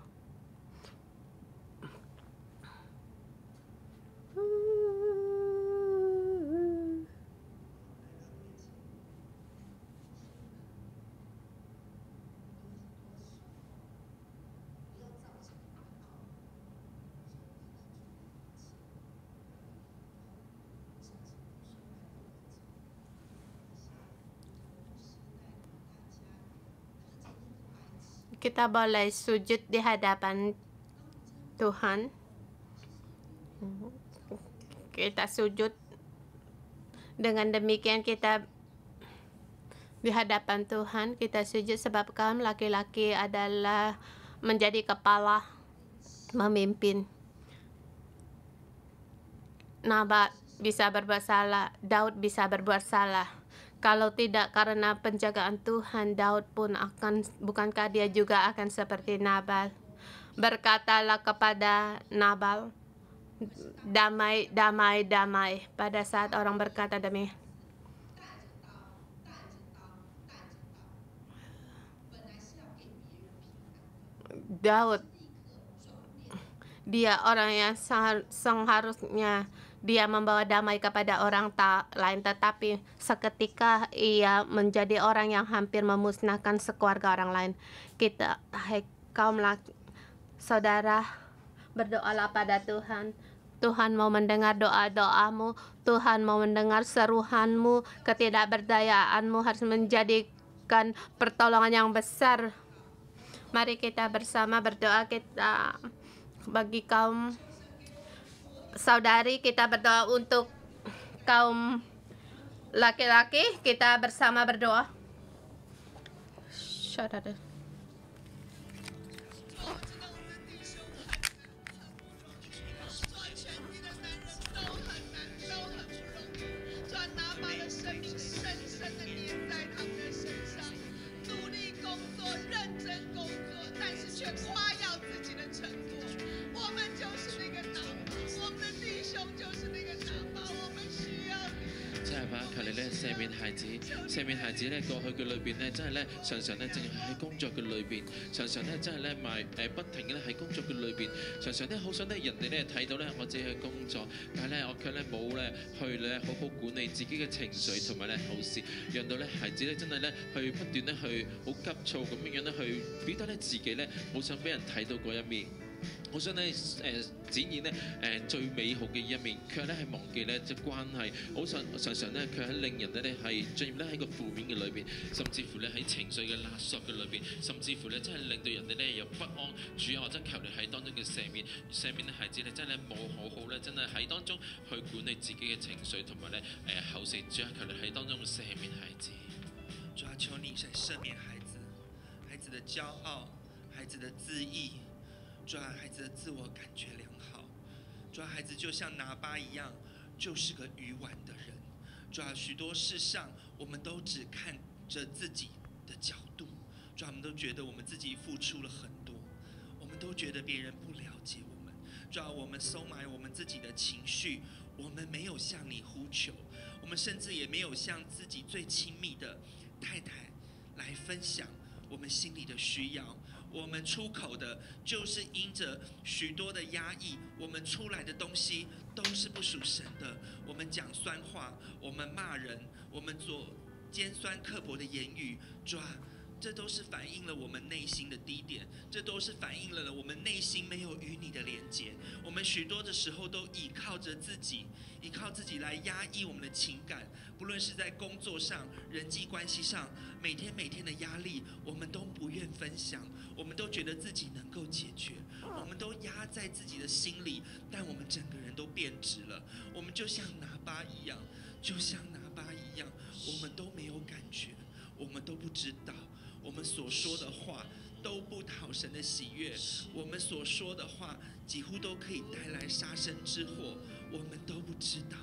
A: Kita boleh sujud di hadapan Tuhan. Kita sujud. Dengan demikian kita di hadapan Tuhan, kita sujud sebab kaum laki-laki adalah menjadi kepala, memimpin. Nabal bisa berbuat salah, Daud bisa berbuat salah. Kalau tidak karena penjagaan Tuhan, Daud pun bukankah dia juga akan seperti Nabal? Berkatalah kepada Nabal, damai, damai, damai. Pada saat orang berkata demi Daud, dia orang yang seharusnya dia membawa damai kepada orang lain, tetapi seketika ia menjadi orang yang hampir memusnahkan sekeluarga orang lain. Kita, hai kaum saudara, berdoalah pada Tuhan. Tuhan mau mendengar doa-doamu. Tuhan mau mendengar seruhanmu. Ketidakberdayaanmu harus menjadikan pertolongan yang besar. Mari kita bersama berdoa. Kita bagi kaum saudari, kita berdoa untuk kaum laki-laki. Kita bersama berdoa.
C: 咧赦免孩子，赦免孩子咧過去嘅裏邊咧，真係咧常常咧淨係喺工作嘅裏邊，常常咧真係咧不停嘅咧喺工作嘅裏邊，常常咧好想咧人哋咧睇到咧我自己嘅工作，但係咧我卻咧冇咧去咧好好管理自己嘅情緒同埋咧後事，讓到咧孩子咧真係咧去不斷咧去好急躁咁樣咧去表達咧自己咧好想俾人睇到嗰一面。好想咧展現咧最美好嘅一面，卻咧係忘記咧即關係，好常常咧卻係令人咧係進入咧喺個負面嘅裏邊，甚至乎咧喺情緒嘅勒索嘅裏邊，甚至乎咧真係令到人哋咧有不安。主啊，我真求你喺當中嘅赦免咧孩子咧真係冇好好咧，真係喺當中去管理自己嘅情緒同埋咧後事。主啊，求你喺當中赦免孩子。
D: 主啊，求你赦免孩子，孩子的驕傲，孩子的自义。主啊，孩子的自我感觉良好。主啊，孩子就像拿巴一样，就是个愚顽的人。主啊，许多事上我们都只看着自己的角度。主啊，我们都觉得我们自己付出了很多，我们都觉得别人不了解我们。主啊，我们收埋我们自己的情绪，我们没有向你呼求，我们甚至也没有向自己最亲密的太太来分享我们心里的需要。我们出口的就是因着许多的压抑，我们出来的东西都是不属神的。我们讲酸话，我们骂人，我们做尖酸刻薄的言语，主啊，这都是反映了我们内心的低点，这都是反映了我们内心没有与你的连结。我们许多的时候都依靠着自己，依靠自己来压抑我们的情感，不论是在工作上、人际关系上，每天的压力，我们都不愿分享，我们都觉得自己能够解决，我们都压在自己的心里，但我们整个人都变质了。我们就像拿巴一样，我们都没有感觉，我们都不知道，我们所说的话都不讨神的喜悦，我们所说的话几乎都可以带来杀身之祸，我们都不知道。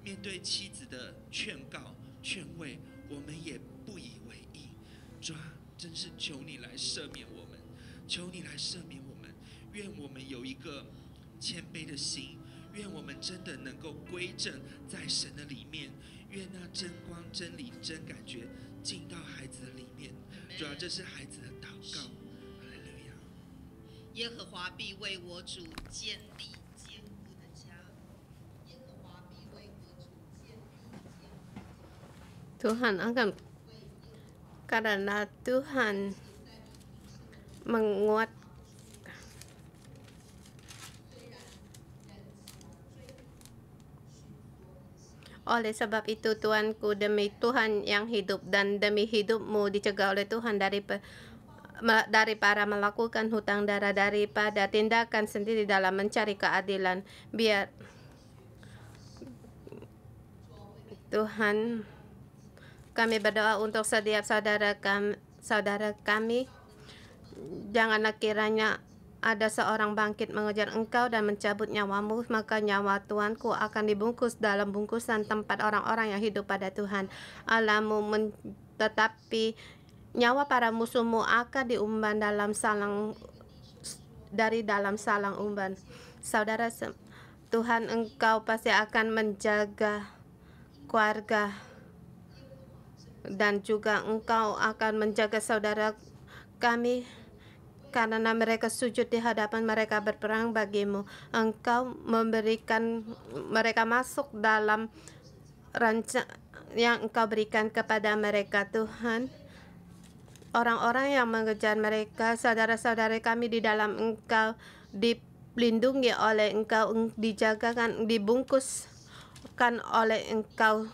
D: 面对妻子的劝告、劝慰，我们也不以为意。主啊，真是求你来赦免我们，求你来赦免我们。愿我们有一个谦卑的心，愿我们真的能够归正在神的里面，愿那真光、真理、真感觉进到孩子的里面。主啊，这是孩子的祷告。哈利路亚。
E: 耶和华必为我主建立坚固的家。耶和华必为我主建立坚固的家。
A: Tuhan akan karena Tuhan menguat oleh sebab itu Tuanku, demi Tuhan yang hidup dan demi hidupmu dicegah oleh Tuhan dari para melakukan hutang darah, daripada tindakan sendiri dalam mencari keadilan. Biar Tuhan, kami berdoa untuk setiap saudara kami. Janganlah kiranya ada seorang bangkit mengejar engkau dan mencabut nyawamu, maka nyawa Tuanku akan dibungkus dalam bungkusan tempat orang-orang yang hidup pada Tuhan Allahmu, tetapi nyawa para musuhmu akan diumban dari dalam salang umban. Saudara, Tuhan engkau pasti akan menjaga keluarga dan juga engkau akan menjaga saudara kami karena mereka sujud di hadapan mereka berperang bagimu. Engkau memberikan mereka masuk dalam rencana yang engkau berikan kepada mereka, Tuhan. Orang-orang yang mengejar mereka, saudara-saudara kami di dalam engkau, dilindungi oleh engkau, dijagakan, dibungkuskan oleh engkau,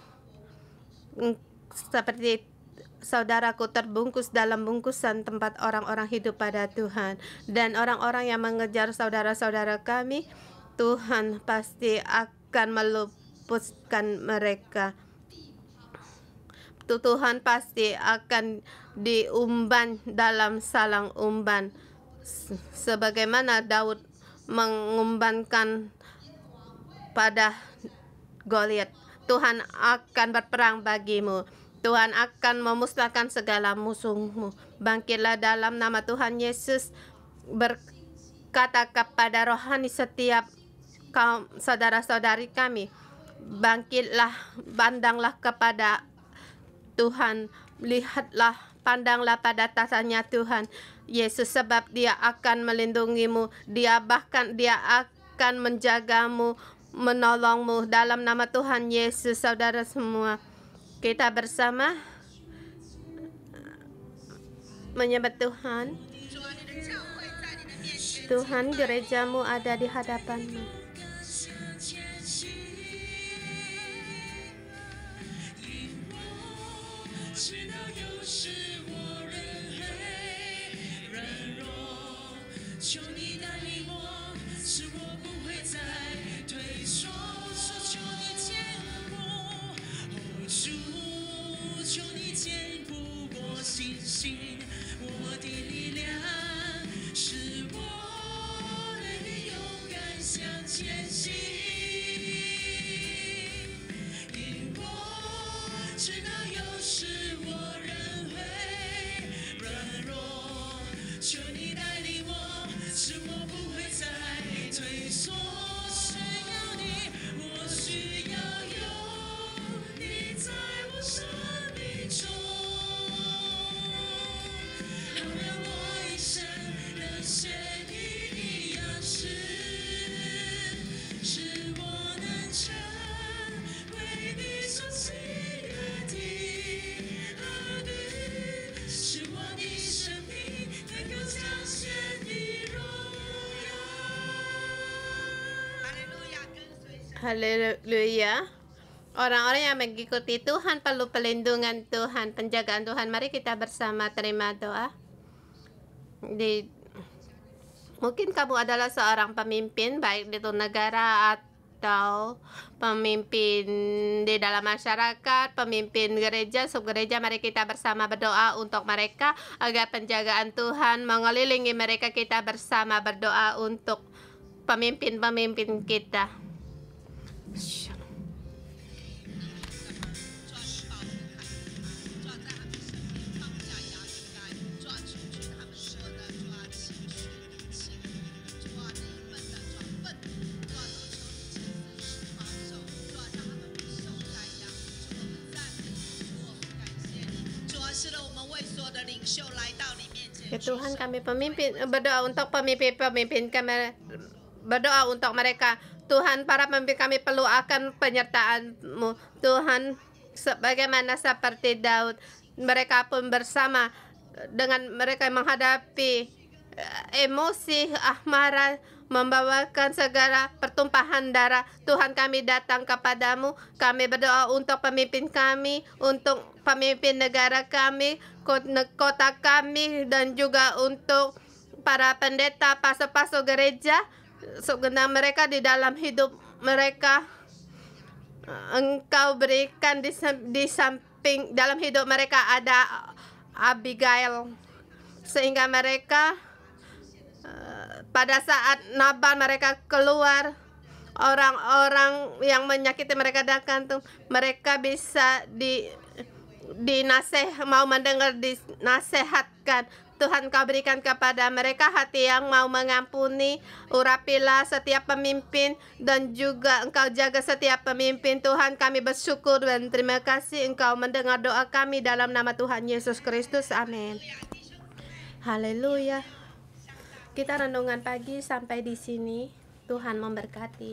A: seperti saudaraku terbungkus dalam bungkusan tempat orang-orang hidup pada Tuhan. Dan orang-orang yang mengejar saudara-saudara kami, Tuhan pasti akan meluputkan mereka. Tuhan pasti akan diumban dalam salang umban, sebagaimana Daud mengumbankan pada Goliat. Tuhan akan berperang bagimu. Tuhan akan memusnahkan segala musuhmu. Bangkitlah dalam nama Tuhan Yesus, berkata kepada rohani setiap kaum saudara-saudari kami, Bangkitlah, pandanglah kepada Tuhan, lihatlah, pandanglah pada tasanya Tuhan Yesus, sebab Dia akan melindungimu, Dia akan menjagamu, menolongmu dalam nama Tuhan Yesus. Saudara semua, kita bersama menyembah Tuhan.
E: 主啊，你的教会在你的面前。
A: Tuhan, gerejamu ada di hadapanmu.
B: 直到有时我仍会软弱，求你带领我，使我不会再退缩。求你坚固，哦主，求你坚固我信心，我的力量，使我能力勇敢向前行。因我知道有时我仍会软弱，求你带领我，使我不会再退缩。需要你，我需要有你在我生命中，好让我一生能学你的样式，使我能成为你所喜悦的儿女，使我的生命能够彰显你荣耀。
E: 哈利路亚，跟随神。
A: Haleluya. Orang-orang yang mengikuti Tuhan perlu pelindungan Tuhan, penjagaan Tuhan. Mari kita bersama terima doa. Mungkin kamu adalah seorang pemimpin, baik di negara atau pemimpin di dalam masyarakat, pemimpin gereja, subgereja. Mari kita bersama berdoa untuk mereka agar penjagaan Tuhan mengelilingi mereka. Kita bersama berdoa untuk pemimpin-pemimpin kita.
E: 抓出去他们说的，抓情绪的情，抓你们的，抓愤怒，抓到求你亲自释放手，抓让他们不受干扰。主，我们赞美你，主，我们感谢你。主啊，是的，我们为所有的领袖来到你面前。
A: Ya Tuhan, kami berdoa untuk pemimpin-pemimpin kami, berdoa untuk mereka. Tuhan, para pemimpin kami perlu akan penyertaan-Mu. Tuhan, sebagaimana seperti Daud, mereka pun bersama dengan mereka menghadapi emosi, marah, membawakan segala pertumpahan darah. Tuhan, kami datang kepadamu. Kami berdoa untuk pemimpin kami, untuk pemimpin negara kami, kota kami, dan juga untuk para pendeta, pastor-pastor gereja. Segenap mereka di dalam hidup mereka, Engkau berikan di samping dalam hidup mereka ada Abigail, sehingga mereka pada saat Nabal mereka keluar, orang-orang yang menyakiti mereka datang, mereka bisa mau mendengar dinasehatkan. Tuhan, Kau berikan kepada mereka hati yang mau mengampuni. Urapilah setiap pemimpin dan juga Engkau jaga setiap pemimpin. Tuhan, kami bersyukur dan terima kasih Engkau mendengar doa kami dalam nama Tuhan Yesus Kristus. Amin. Haleluya. Kita renungan pagi sampai di sini. Tuhan memberkati.